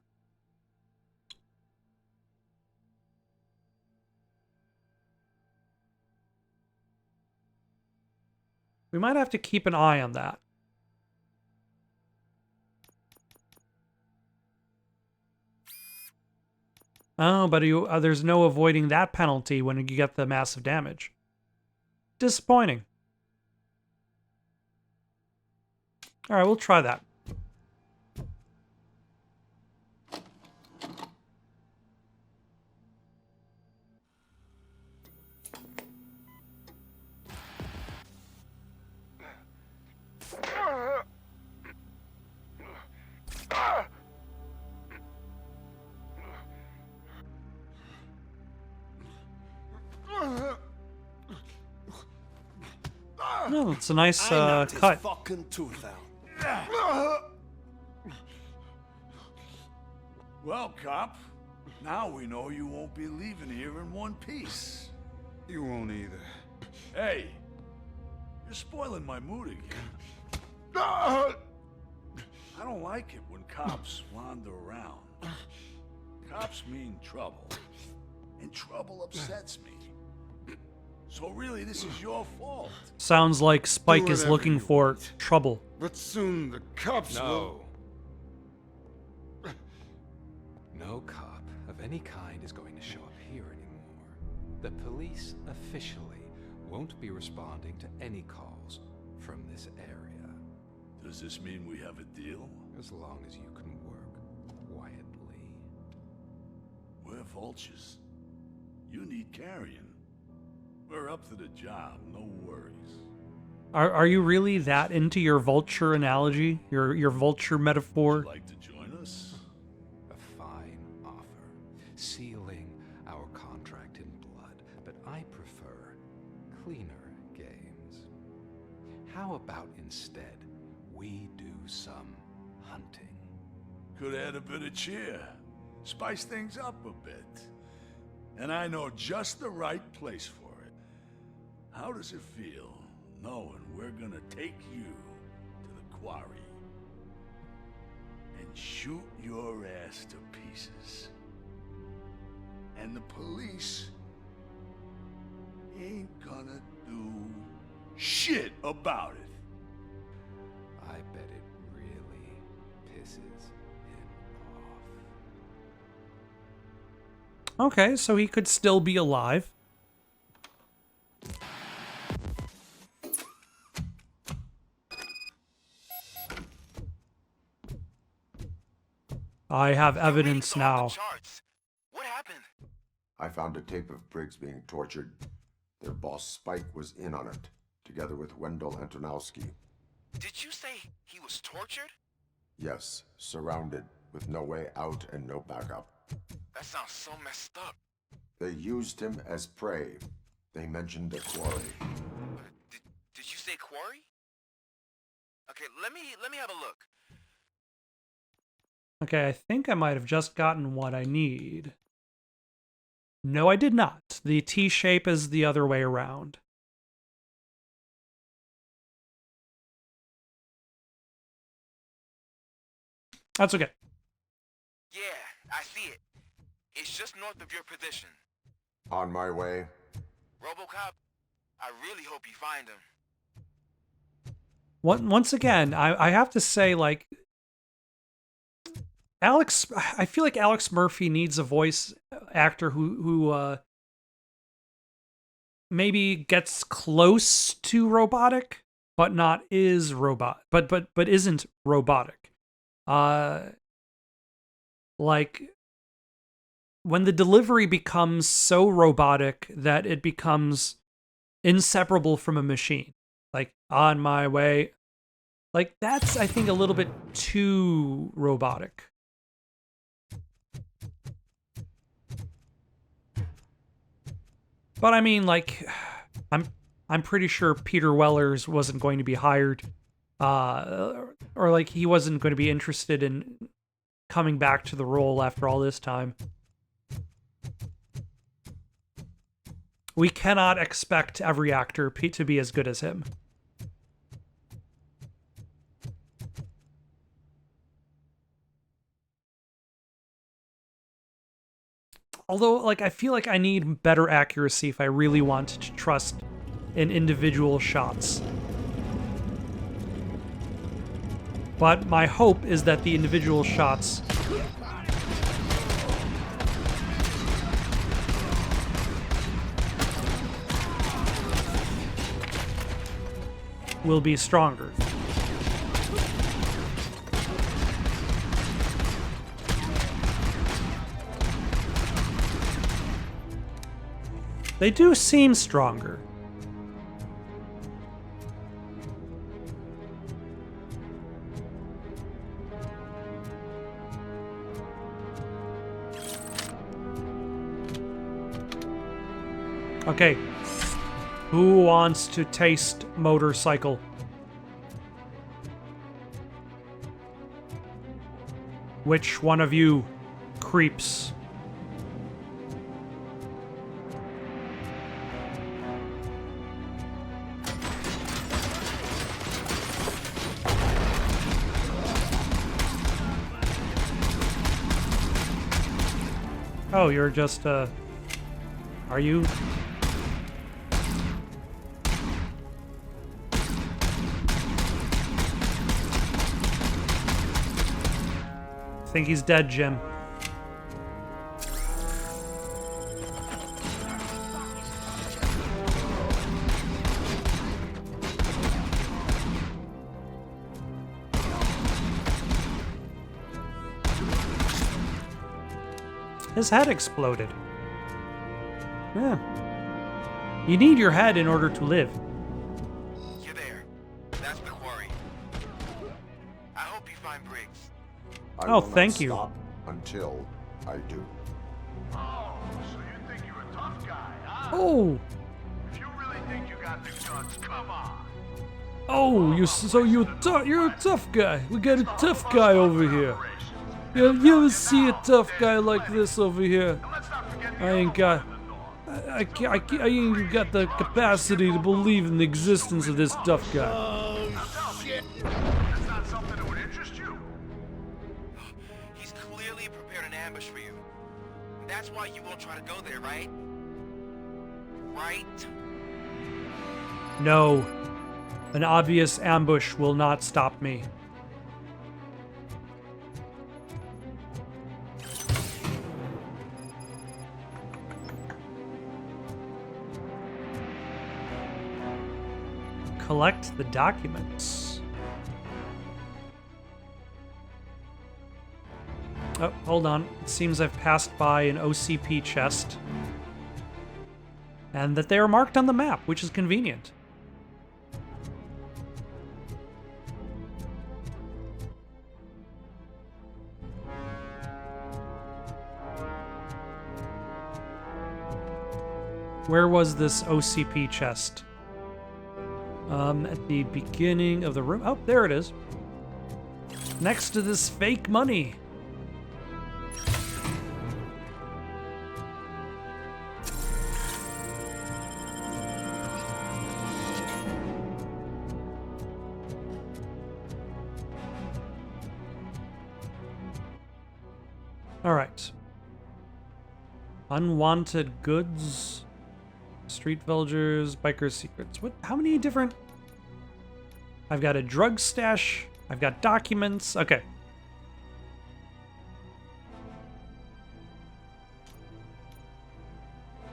We might have to keep an eye on that. Oh, but there's no avoiding that penalty when you get the massive damage. Disappointing. All right, we'll try that. No, it's a nice cut. Fucking tooth out. Well, cop, now we know you won't be leaving here in one piece. You won't either. Hey, you're spoiling my mood again. I don't like it when cops wander around. Cops mean trouble, and trouble upsets me. So really, this is your fault. Sounds like Spike is looking for trouble. But soon the cops will... No cop of any kind is going to show up here anymore. The police officially won't be responding to any calls from this area. Does this mean we have a deal? As long as you can work quietly. We're vultures. You need carrying. We're up to the job, no worries. Are you really that into your vulture analogy? Your vulture metaphor? Would you like to join us? A fine offer, sealing our contract in blood, but I prefer cleaner games. How about instead we do some hunting? Could add a bit of cheer, spice things up a bit. And I know just the right place for it. How does it feel knowing we're gonna take you to the quarry and shoot your ass to pieces? And the police ain't gonna do shit about it. I bet it really pisses him off. Okay, so he could still be alive. I have evidence now. What happened? I found a tape of Briggs being tortured. Their boss Spike was in on it, together with Wendell Antonowski. Did you say he was tortured? Yes, surrounded, with no way out and no backup. That sounds so messed up. They used him as prey. They mentioned a quarry. Did you say quarry? Okay, let me have a look. Okay, I think I might have just gotten what I need. No, I did not. The T shape is the other way around. That's okay. Yeah, I see it. It's just north of your position. On my way. RoboCop, I really hope you find him. Once again, I have to say, like, I feel like Alex Murphy needs a voice actor who maybe gets close to robotic, but not is robot, but isn't robotic. Like when the delivery becomes so robotic that it becomes inseparable from a machine, like on my way, like that's, I think, a little bit too robotic. But I mean, like, I'm pretty sure Peter Wellers wasn't going to be hired, or like he wasn't going to be interested in coming back to the role after all this time. We cannot expect every actor to be as good as him. Although, like, I feel like I need better accuracy if I really want to trust in individual shots. But my hope is that the individual shots will be stronger. They do seem stronger. Okay. Who wants to taste motorcycle? Which one of you creeps? Oh, you're just, are you? I think he's dead, Jim. His head exploded. Yeah. You need your head in order to live. You're there. That's the quarry. I hope you find Briggs. I Oh, will thank not you. Stop until I do. Oh, so you think you're a tough guy, huh? Oh! If you really think you got the guns, come on. Oh, you're a tough guy. We got a tough guy over here. You ever see a tough guy like this over here? I ain't got... I ain't even got the capacity to believe in the existence of this tough guy. Shit. That's not something that would interest you. He's clearly prepared an ambush for you. That's why you won't try to go there, right? Right? No. An obvious ambush will not stop me. Collect the documents. Oh, hold on. It seems I've passed by an OCP chest. And that they are marked on the map, which is convenient. Where was this OCP chest? At the beginning of the room. Oh, there it is. Next to this fake money. All right. Unwanted goods. Street Vultures, Biker Secrets. What? How many different... I've got a drug stash. I've got documents. Okay.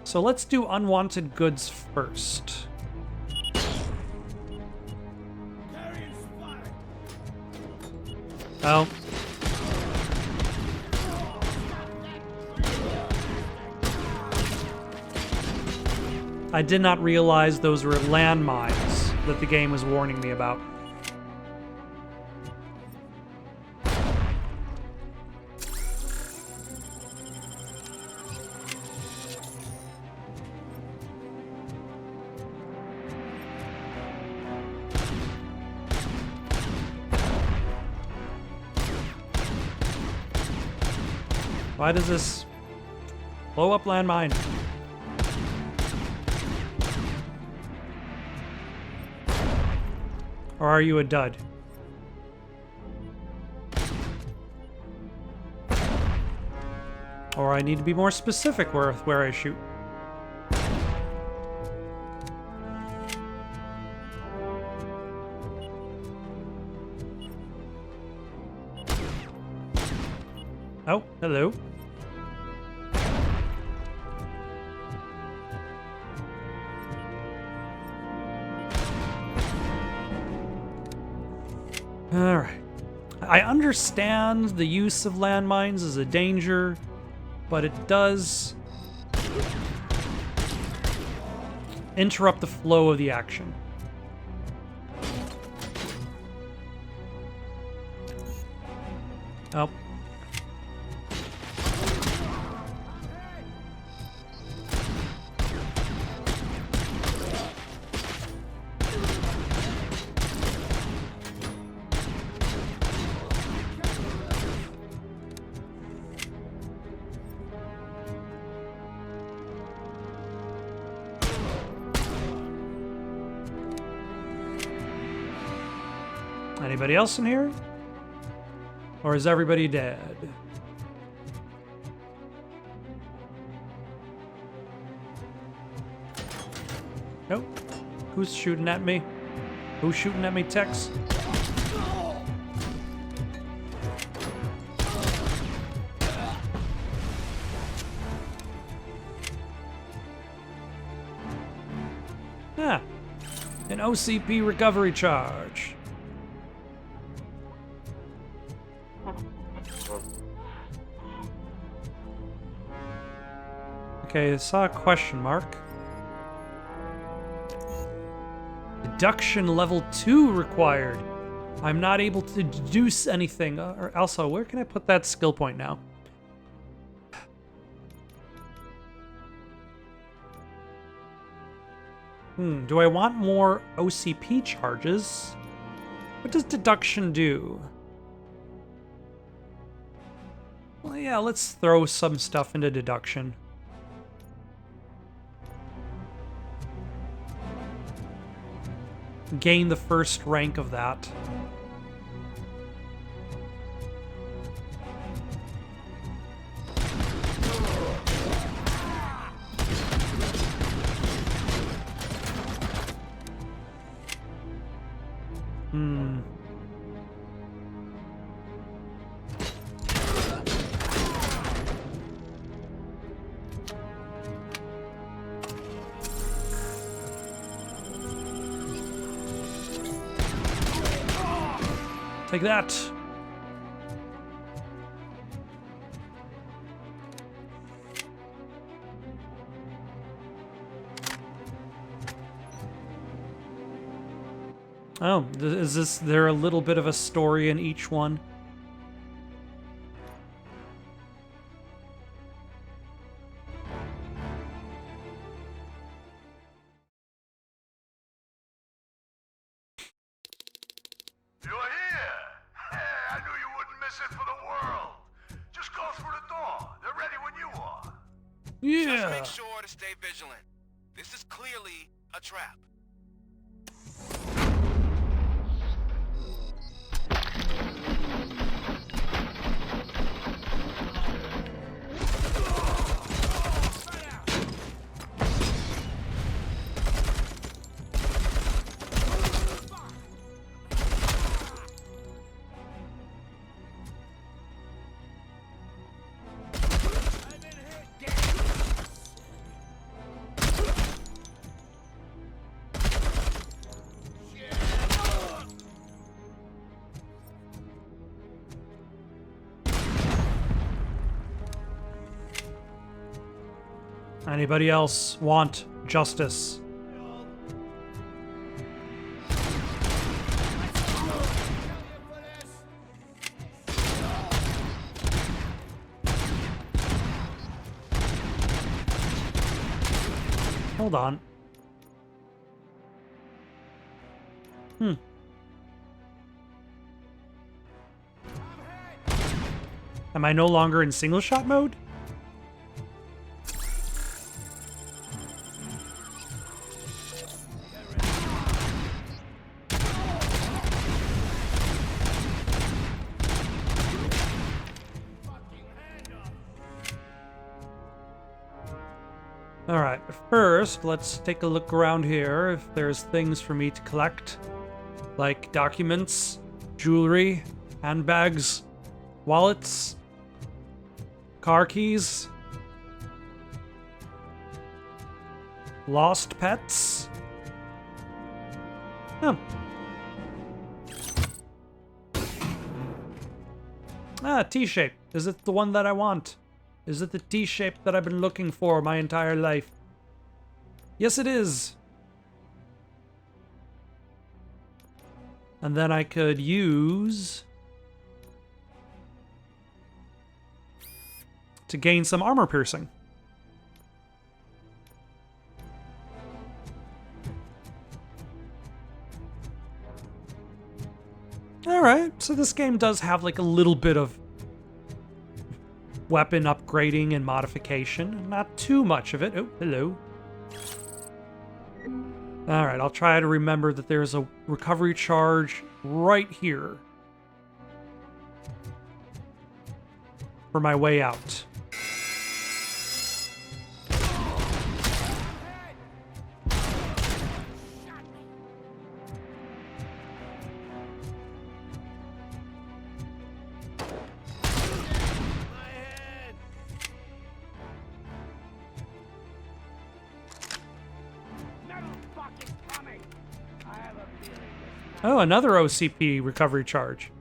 So let's do unwanted goods first. Oh. I did not realize those were landmines that the game was warning me about. Why does this blow up landmine? Or are you a dud? Or I need to be more specific where I shoot. Oh, hello. Alright. I understand the use of landmines is a danger, but it does interrupt the flow of the action. Oh. Anybody else in here? Or is everybody dead? Nope. Who's shooting at me? Who's shooting at me, Tex? Ah, an OCP recovery charge. Okay, I saw a question mark. Deduction level 2 required. I'm not able to deduce anything. Or also, where can I put that skill point now? Do I want more OCP charges? What does deduction do? Well, yeah, let's throw some stuff into deduction. Gain the first rank of that. Take that. Oh, is there a little bit of a story in each one? Just make sure to stay vigilant. This is clearly a trap. Anybody else want justice? Hold on. Am I no longer in single shot mode? Alright, first, let's take a look around here if there's things for me to collect. Like documents, jewelry, handbags, wallets, car keys, lost pets. Oh. Ah, T-shape. Is it the one that I want? Is it the T-shape that I've been looking for my entire life? Yes, it is. And then I could use to gain some armor piercing. Alright, so this game does have like a little bit of weapon upgrading and modification. Not too much of it. Oh, hello. Alright, I'll try to remember that there's a recovery charge right here for my way out. Oh, another OCP recovery charge.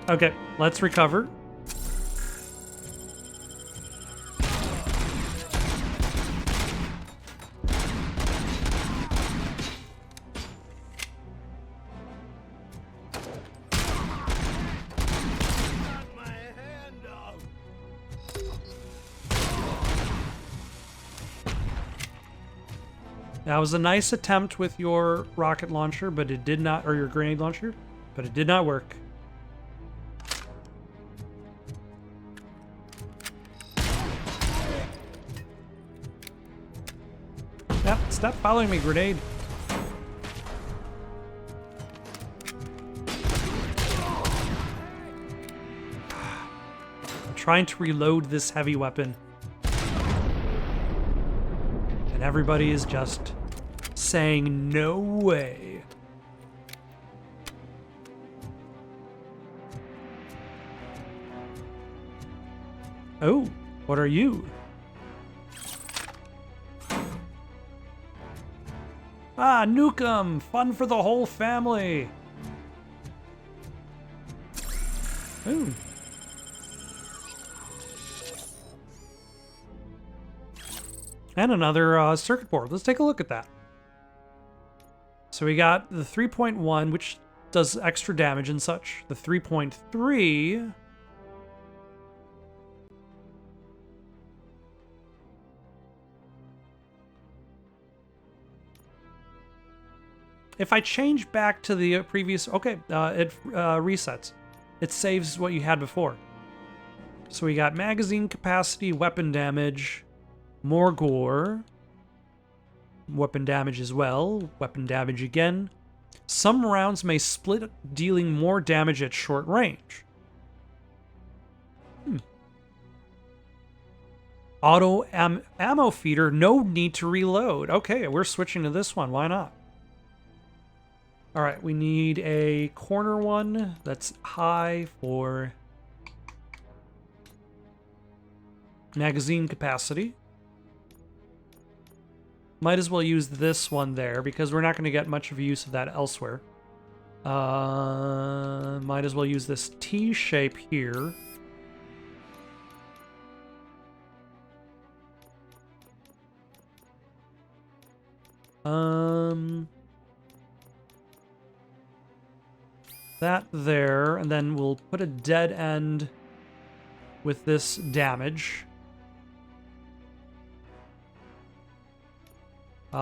Okay, let's recover. That was a nice attempt with your rocket launcher, but it did not, or your grenade launcher, but it did not work. Yep, stop following me, grenade. I'm trying to reload this heavy weapon. And everybody is just saying, no way. Oh, what are you? Ah, nuke 'em! Fun for the whole family! Ooh. And another circuit board. Let's take a look at that. So we got the 3.1, which does extra damage and such. The 3.3... If I change back to the previous... Okay, it resets. It saves what you had before. So we got magazine capacity, weapon damage, more gore, weapon damage as well, weapon damage again. Some rounds may split, dealing more damage at short range. Auto ammo feeder, no need to reload. Okay, we're switching to this one. Why not? All right, we need a corner one that's high for magazine capacity. Might as well use this one there because we're not going to get much of a use of that elsewhere. Might as well use this T shape here. That there, and then we'll put a dead end with this damage. The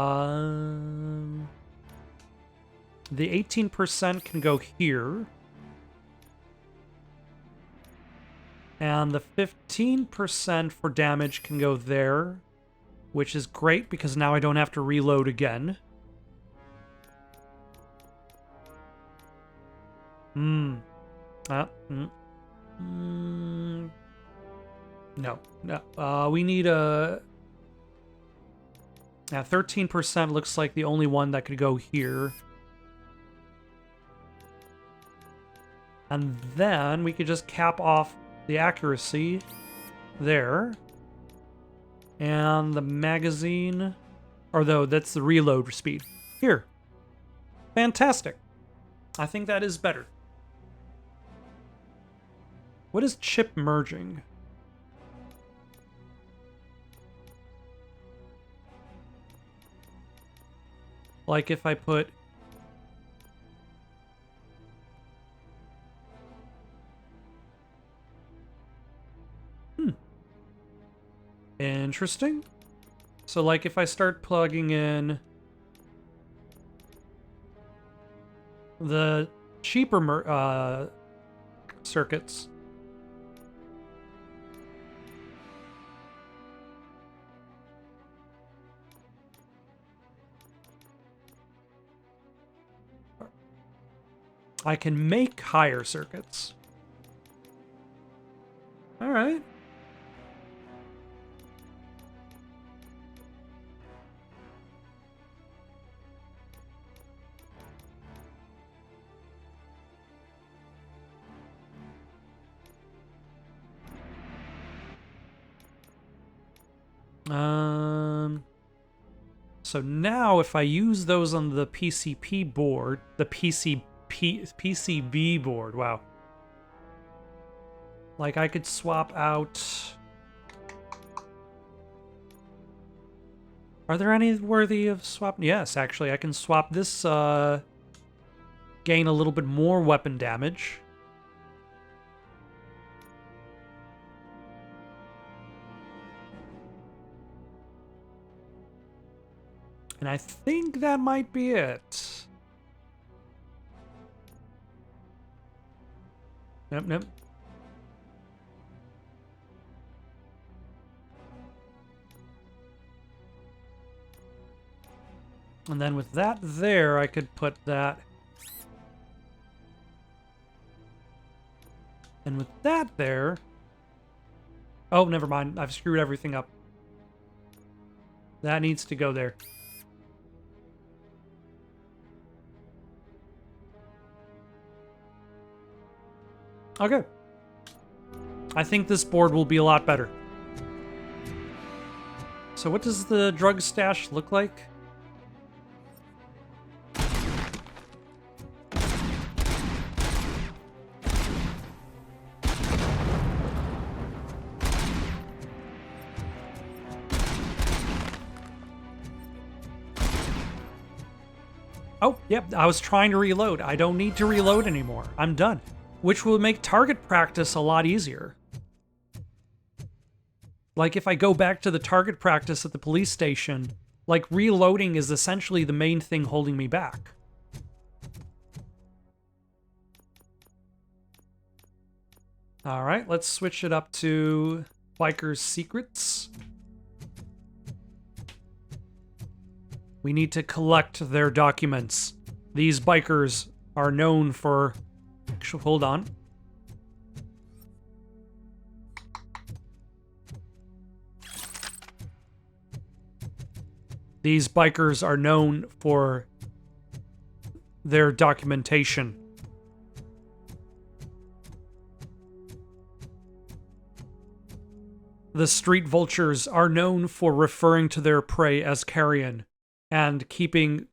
18% can go here. And the 15% for damage can go there, which is great because now I don't have to reload again. No. We need a... Yeah, 13% looks like the only one that could go here. And then we could just cap off the accuracy there. And the magazine... Or though, that's the reload speed. Here. Fantastic. I think that is better. What is chip merging? Like if I put... Interesting. So like if I start plugging in the cheaper circuits, I can make higher circuits. All right. So now if I use those on the PCP board, the PCB board, wow. Like I could swap out... Are there any worthy of swap? Yes, actually, I can swap this, gain a little bit more weapon damage. And I think that might be it. Nope. And then with that there, I could put that. And with that there... Oh, never mind. I've screwed everything up. That needs to go there. Okay. I think this board will be a lot better. So what does the drug stash look like? Oh, yep, I was trying to reload. I don't need to reload anymore. I'm done. Which will make target practice a lot easier. Like if I go back to the target practice at the police station, like reloading is essentially the main thing holding me back. All right, let's switch it up to Biker's Secrets. We need to collect their documents. These bikers are known for... Hold on. These bikers are known for their documentation. The street vultures are known for referring to their prey as carrion and keeping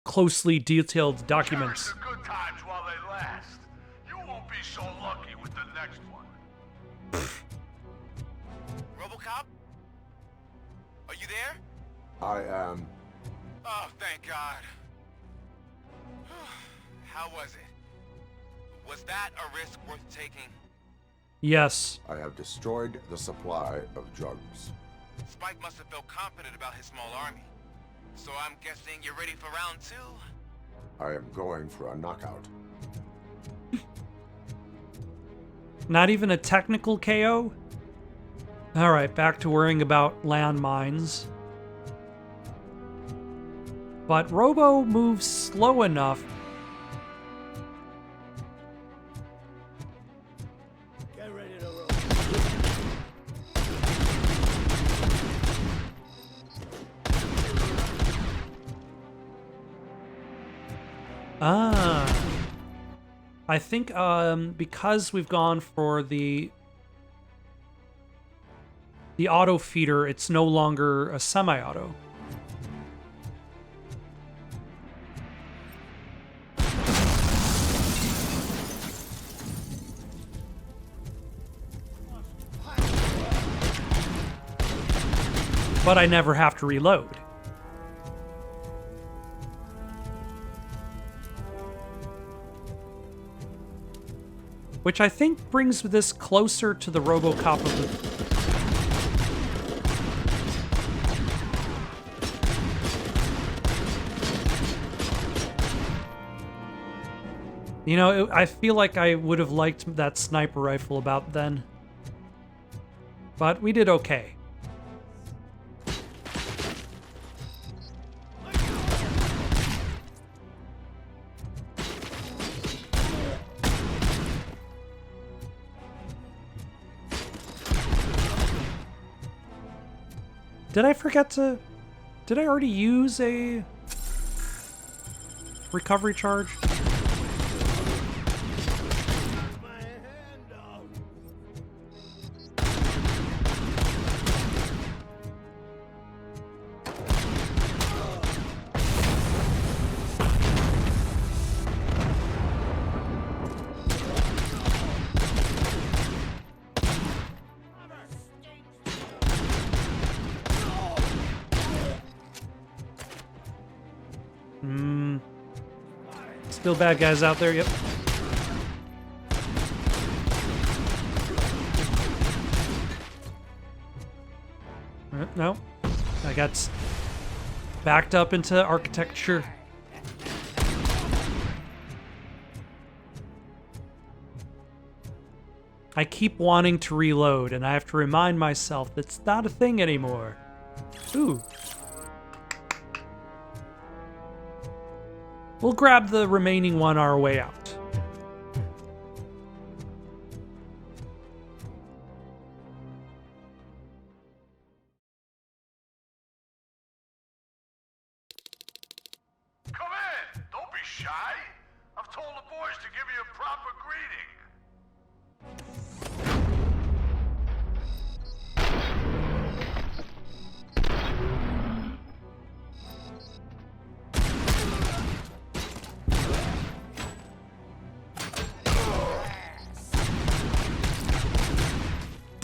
closely detailed documents. Cherish the good times while they last. You won't be so lucky with the next one. RoboCop? Are you there? I am. Oh, thank God. How was it? Was that a risk worth taking? Yes. I have destroyed the supply of drugs. Spike must have felt confident about his small army. So I'm guessing you're ready for round 2? I am going for a knockout. Not even a technical KO? Alright, back to worrying about landmines. But Robo moves slow enough. Get ready to load. Ah. I think because we've gone for the auto feeder, it's no longer a semi-auto. But I never have to reload. Which I think brings this closer to the RoboCop of the... You know, I feel like I would have liked that sniper rifle about then. But we did okay. Did I forget to... Did I already use a recovery charge? Still bad guys out there, yep. No. I got backed up into architecture. I keep wanting to reload, and I have to remind myself that's not a thing anymore. Ooh. We'll grab the remaining one on our way out. Come in! Don't be shy! I've told the boys to give you a proper greeting.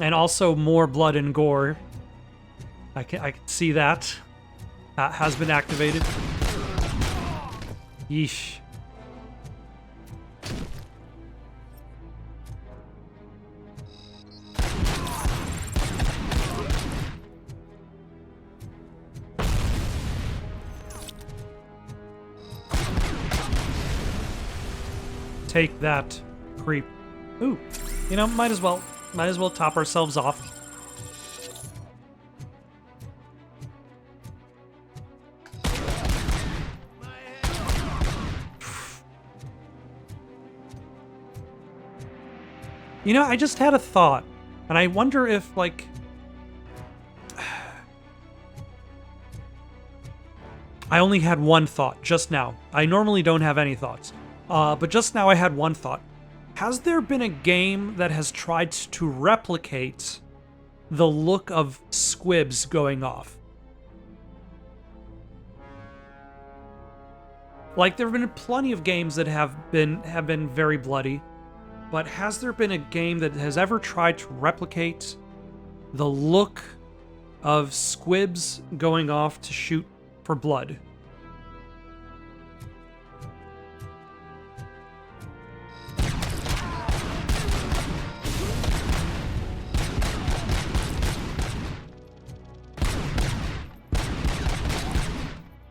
And also more blood and gore. I can see that. That has been activated. Yeesh. Take that, creep. Ooh, you know, might as well top ourselves off. You know, I just had a thought, and I wonder if, like... I only had one thought just now. I normally don't have any thoughts. But just now I had one thought. Has there been a game that has tried to replicate the look of squibs going off? Like, there have been plenty of games that have been very bloody, but has there been a game that has ever tried to replicate the look of squibs going off to shoot for blood?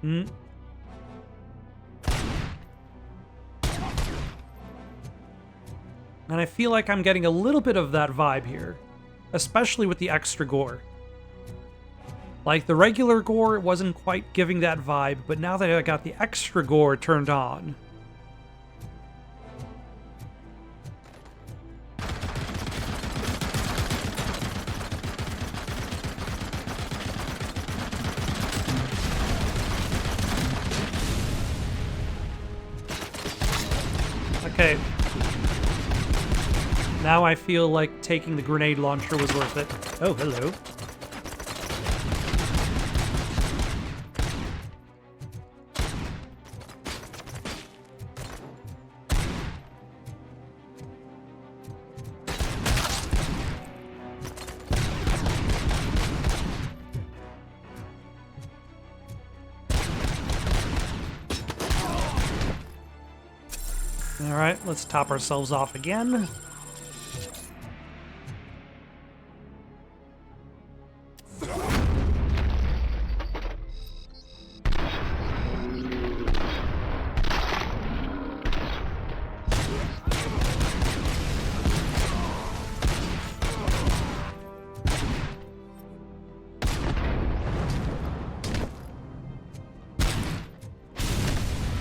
Hmm. And I feel like I'm getting a little bit of that vibe here, especially with the extra gore. Like, the regular gore wasn't quite giving that vibe, but now that I got the extra gore turned on... Okay. Now I feel like taking the grenade launcher was worth it. Oh, hello. Alright, let's top ourselves off again.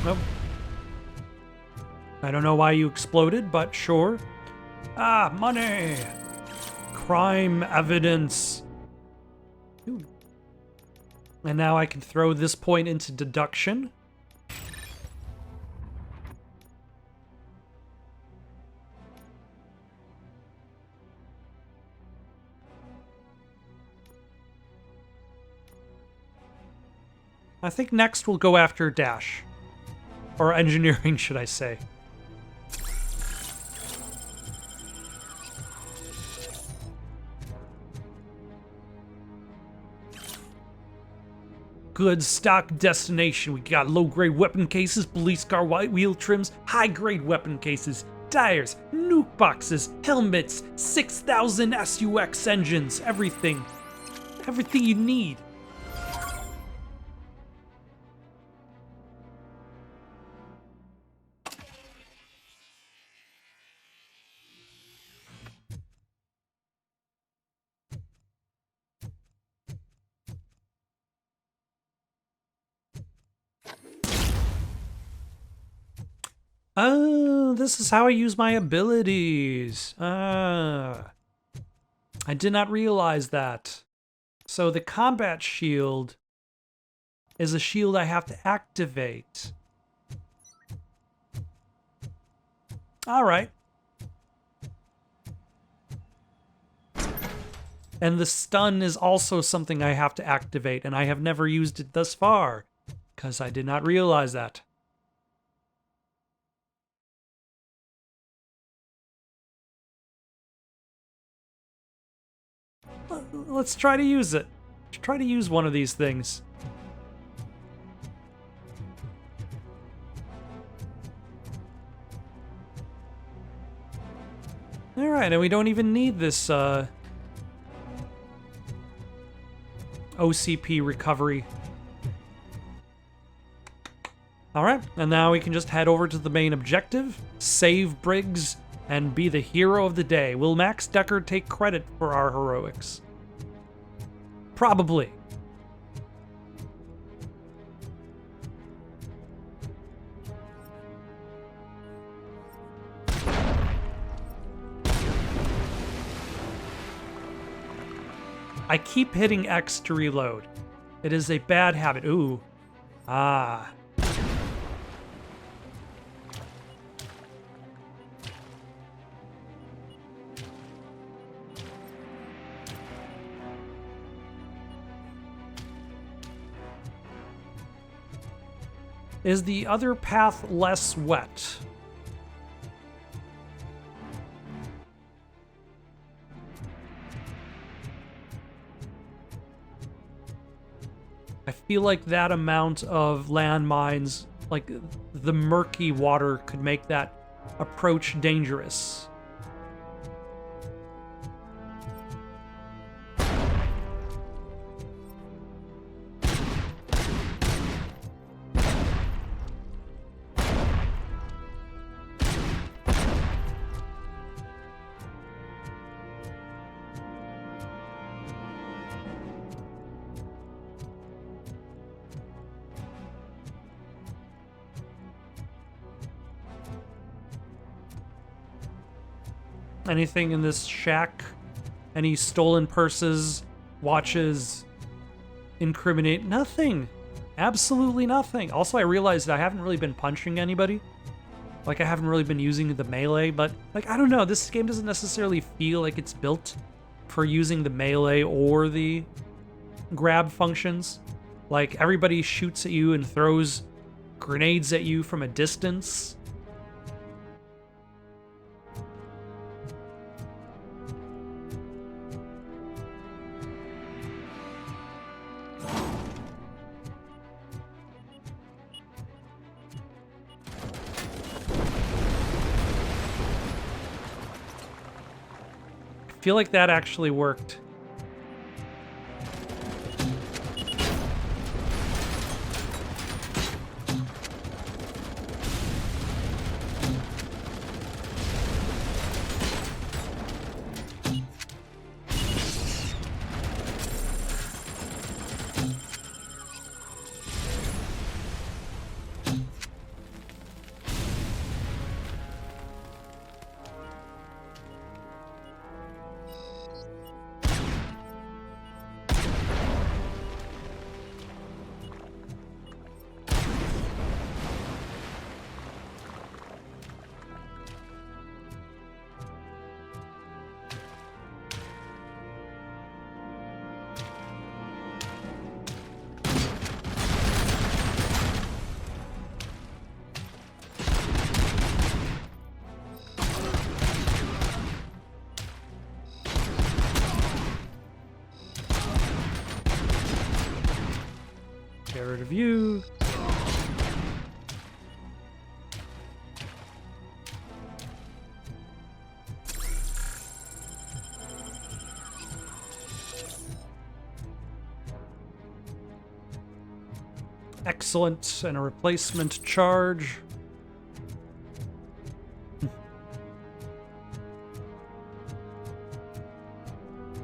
Nope. I don't know why you exploded, but sure. Ah, money! Crime evidence. Ooh. And now I can throw this point into deduction. I think next we'll go after Dash. Or engineering, should I say. Good stock destination. We got low-grade weapon cases, police car white wheel trims, high-grade weapon cases, tires, nuke boxes, helmets, 6,000 SUX engines, everything. Everything you need. Oh, this is how I use my abilities. I did not realize that. So the combat shield is a shield I have to activate. All right. And the stun is also something I have to activate, and I have never used it thus far, because I did not realize that. Let's try to use it. Let's try to use one of these things. Alright, and we don't even need this OCP recovery. Alright, and now we can just head over to the main objective, save Briggs, and be the hero of the day. Will Max Decker take credit for our heroics? Probably. I keep hitting X to reload. It is a bad habit. Ooh. Ah. Is the other path less wet? I feel like that amount of landmines, like the murky water, could make that approach dangerous. Anything in this shack? Any stolen purses, watches, incriminate? Nothing. Absolutely nothing. Also, I realized I haven't really been punching anybody. Like, I haven't really been using the melee, but, like, I don't know. This game doesn't necessarily feel like it's built for using the melee or the grab functions. Like, everybody shoots at you and throws grenades at you from a distance. I feel like that actually worked. Get rid of you. Excellent, and a replacement charge.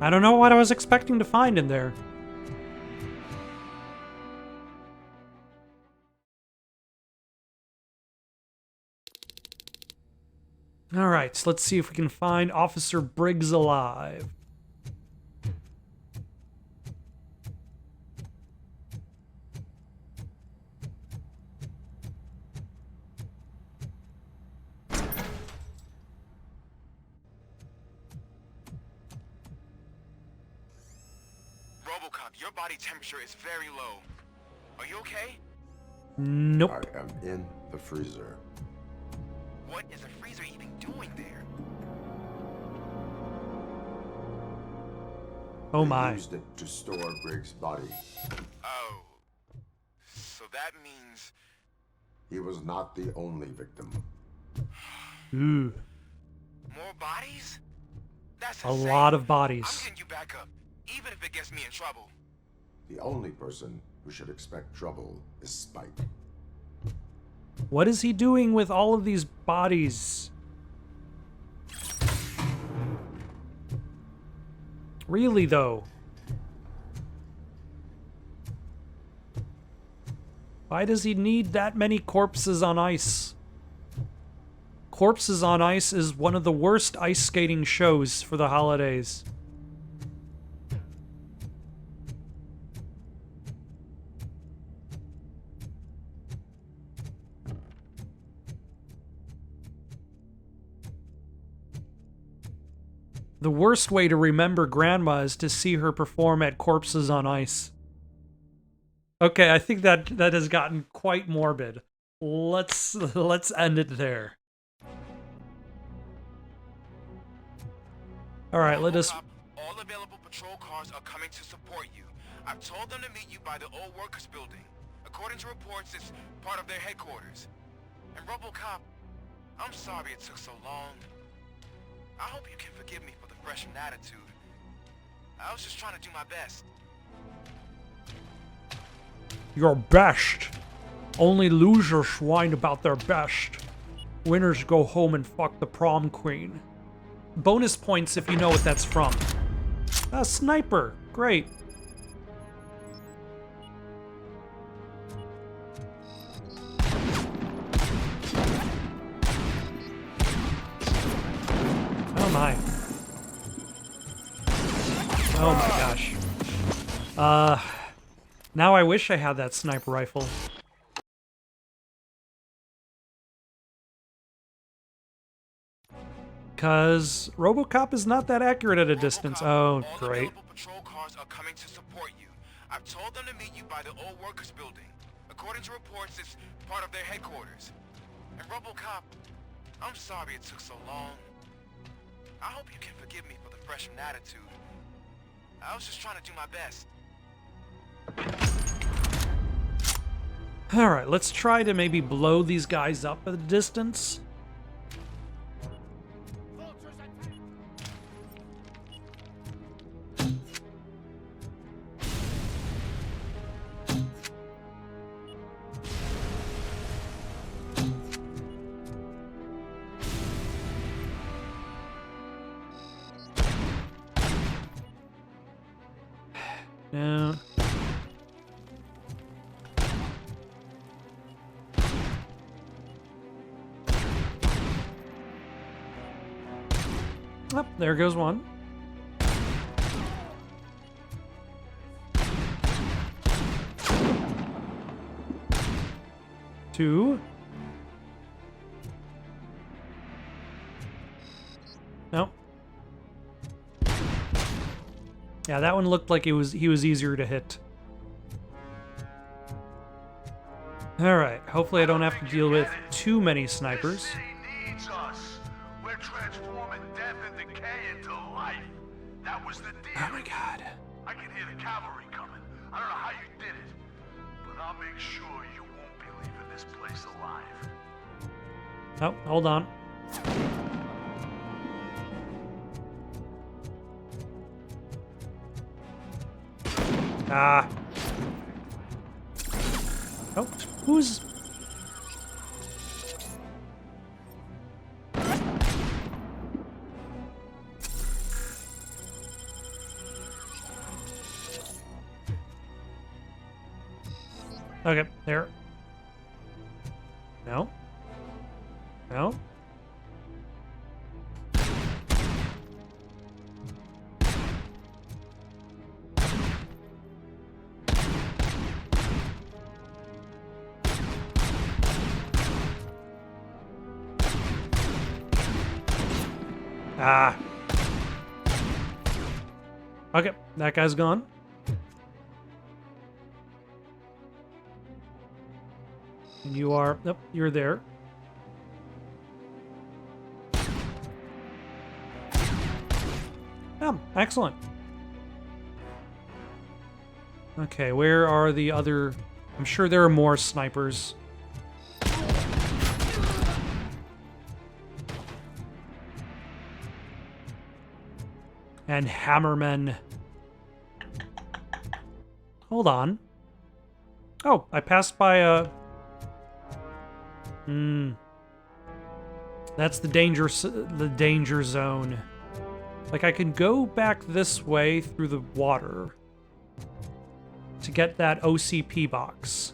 I don't know what I was expecting to find in there. All right, so let's see if we can find Officer Briggs alive. RoboCop, your body temperature is very low. Are you okay? Nope. I am in the freezer. What is the freezer even doing there? Oh They my. used it to store Briggs' body. Oh. So that means... He was not the only victim. Ooh. More bodies? That's A insane. lot of bodies. I'm getting you back up, even if it gets me in trouble. The only person who should expect trouble is Spike. What is he doing with all of these bodies? Really, though? Why does he need that many corpses on ice? Corpses on Ice is one of the worst ice skating shows for the holidays. The worst way to remember Grandma is to see her perform at Corpses on Ice. Okay, I think that has gotten quite morbid. Let's end it there. All right, let us. All available patrol cars are coming to support you. I've told them to meet you by the old workers building. According to reports, it's part of their headquarters. And RoboCop, I'm sorry it took so long. I hope you can forgive me for the freshened attitude. I was just trying to do my best. Your best. Only losers whine about their best. Winners go home and fuck the prom queen. Bonus points if you know what that's from. A sniper. Great. Oh my. Oh my gosh. Now I wish I had that sniper rifle. Because RoboCop is not that accurate at a distance. Oh, great. Patrol cars are coming to support you. I've told them to meet you by the old workers building. According to reports, it's part of their headquarters. And RoboCop, I'm sorry it took so long. I hope you can forgive me for the freshman attitude. I was just trying to do my best. Alright, let's try to maybe blow these guys up at a distance. Yeah. Oh, there goes one. Two. Nope. Yeah, that one looked like he was easier to hit. All right. Hopefully, I don't have to deal with too many snipers. Needs us. We're transforming death and decay into life. That was the deal. Oh my God. I can hear the cavalry coming. I don't know how you did it, but I'll make sure you won't be leaving this place alive. Oh, hold on. Ah. Oh, who's... Okay, there. No. No. Ah. Okay, that guy's gone. And you are... Nope, you're there. Oh, excellent. Okay, where are the other... I'm sure there are more snipers. And hammermen. Hold on. Oh, I passed by a... That's the danger zone. Like, I can go back this way through the water to get that OCP box.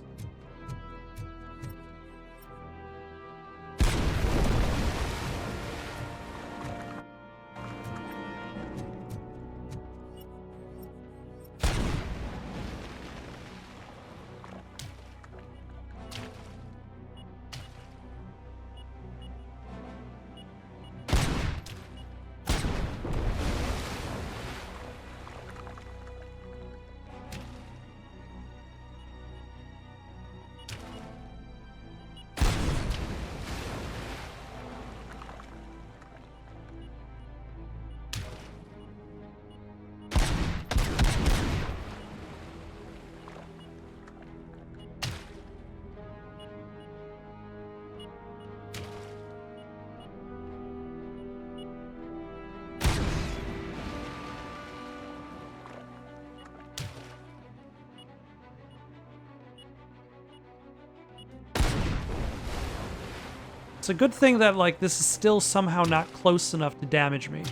It's a good thing that, like, this is still somehow not close enough to damage me.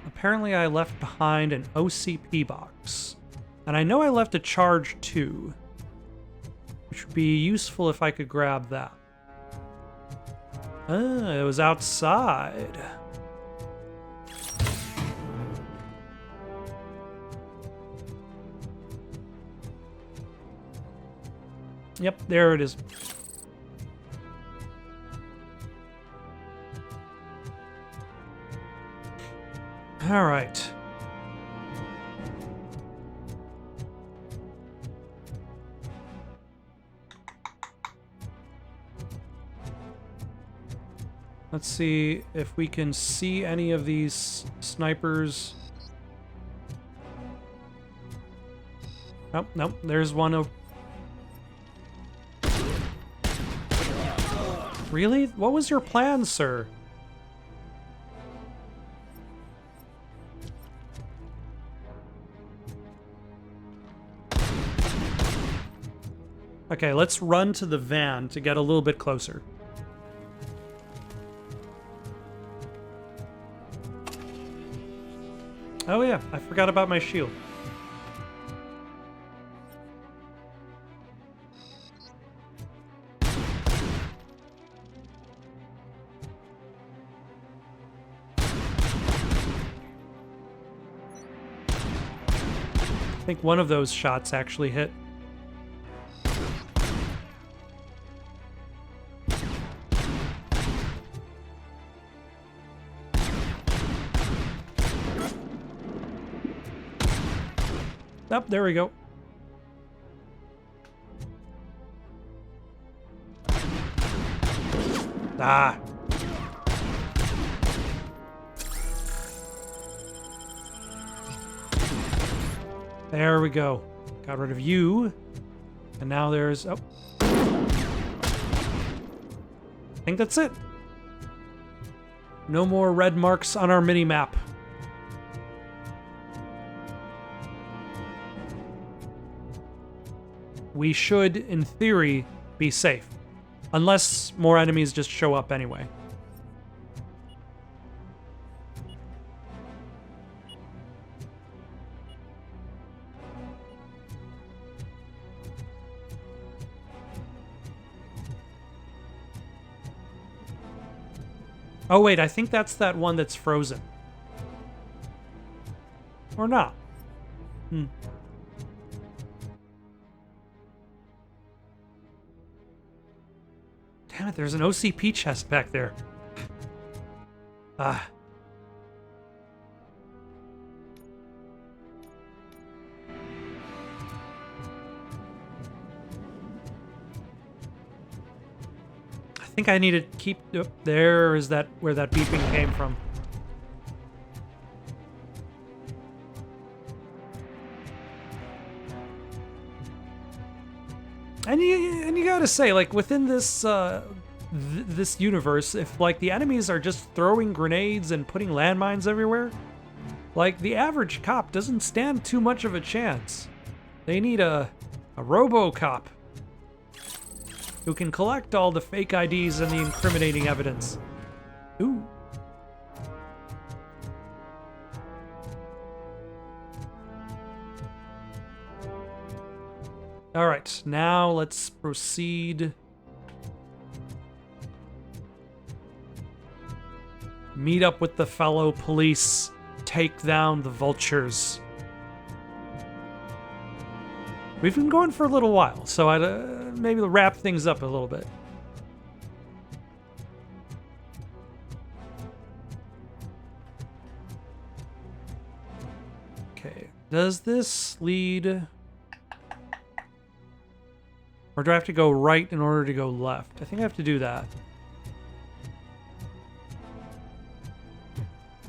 Apparently I left behind an OCP box. And I know I left a charge too, which would be useful if I could grab that. Ah, it was outside. Yep, there it is. All right. Let's see if we can see any of these snipers. Oh, nope, there's one of... Really? What was your plan, sir? Okay, let's run to the van to get a little bit closer. Oh yeah, I forgot about my shield. I think one of those shots actually hit. Oh, there we go. Ah. There we go. Got rid of you. And now there's... Oh. I think that's it. No more red marks on our mini-map. We should, in theory, be safe. Unless more enemies just show up anyway. Oh wait, I think that's that one that's frozen. Or not. Damn it, there's an OCP chest back there. Ah. I think I need to keep... Oh, there is that where that beeping came from. And you gotta say, like, within this this universe, if like the enemies are just throwing grenades and putting landmines everywhere, like the average cop doesn't stand too much of a chance. They need a RoboCop who can collect all the fake IDs and the incriminating evidence. Ooh. All right, now let's proceed. Meet up with the fellow police. Take down the vultures. We've been going for a little while, so I'd maybe wrap things up a little bit. Okay, does this lead... Or do I have to go right in order to go left? I think I have to do that.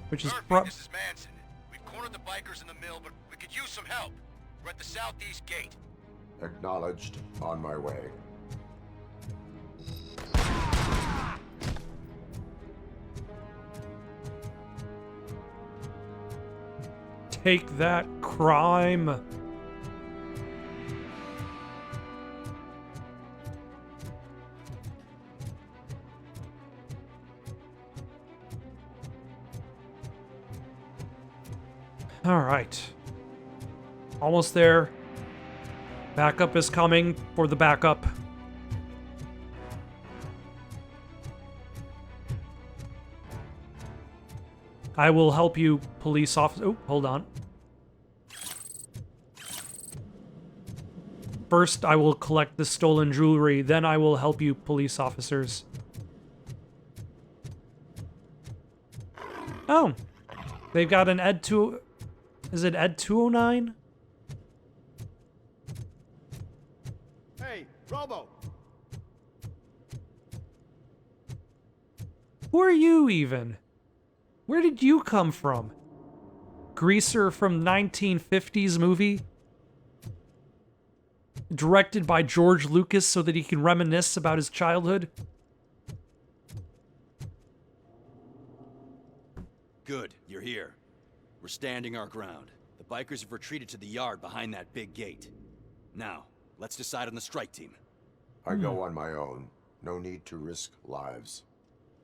Which is This is Manson. We've cornered the bikers in the mill, but we could use some help. We're at the southeast gate. Acknowledged. On my way. Take that, crime. All right. Almost there. Backup is coming for the backup. I will help you, police officer. Oh, hold on. First, I will collect the stolen jewelry, then I will help you, police officers. Oh. They've got an Ed 2... Is it Ed 209? Hey, Robo! Who are you, even? Where did you come from? Greaser from 1950s movie? Directed by George Lucas so that he can reminisce about his childhood? Good, you're here. We're standing our ground. The bikers have retreated to the yard behind that big gate. Now, let's decide on the strike team. I go on my own. No need to risk lives.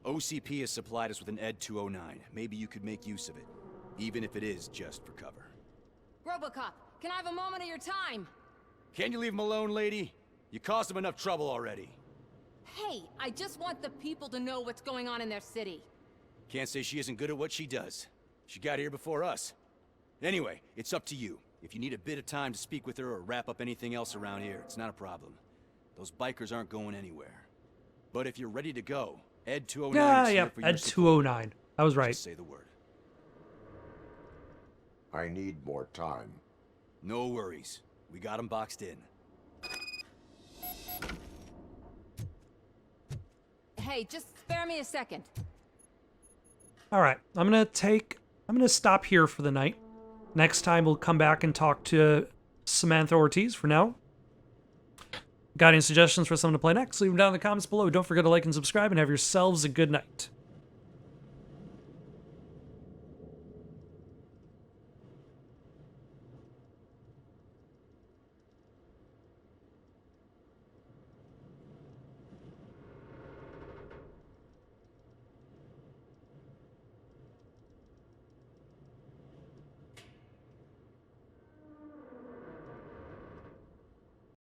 OCP has supplied us with an Ed 209. Maybe you could make use of it, even if it is just for cover. RoboCop, can I have a moment of your time? Can you leave him alone, lady? You caused him enough trouble already. Hey, I just want the people to know what's going on in their city. Can't say she isn't good at what she does. She got here before us. Anyway, it's up to you. If you need a bit of time to speak with her or wrap up anything else around here, it's not a problem. Those bikers aren't going anywhere. But if you're ready to go, Ed 209 is here for your Ed support. 209. I was right. Just say the word. I need more time. No worries. We got him boxed in. Hey, just spare me a second. Alright, I'm gonna stop here for the night. Next time we'll come back and talk to Samantha Ortiz. For now, got any suggestions for someone to play next? Leave them down in the comments below. Don't forget to like and subscribe, and have yourselves a good night.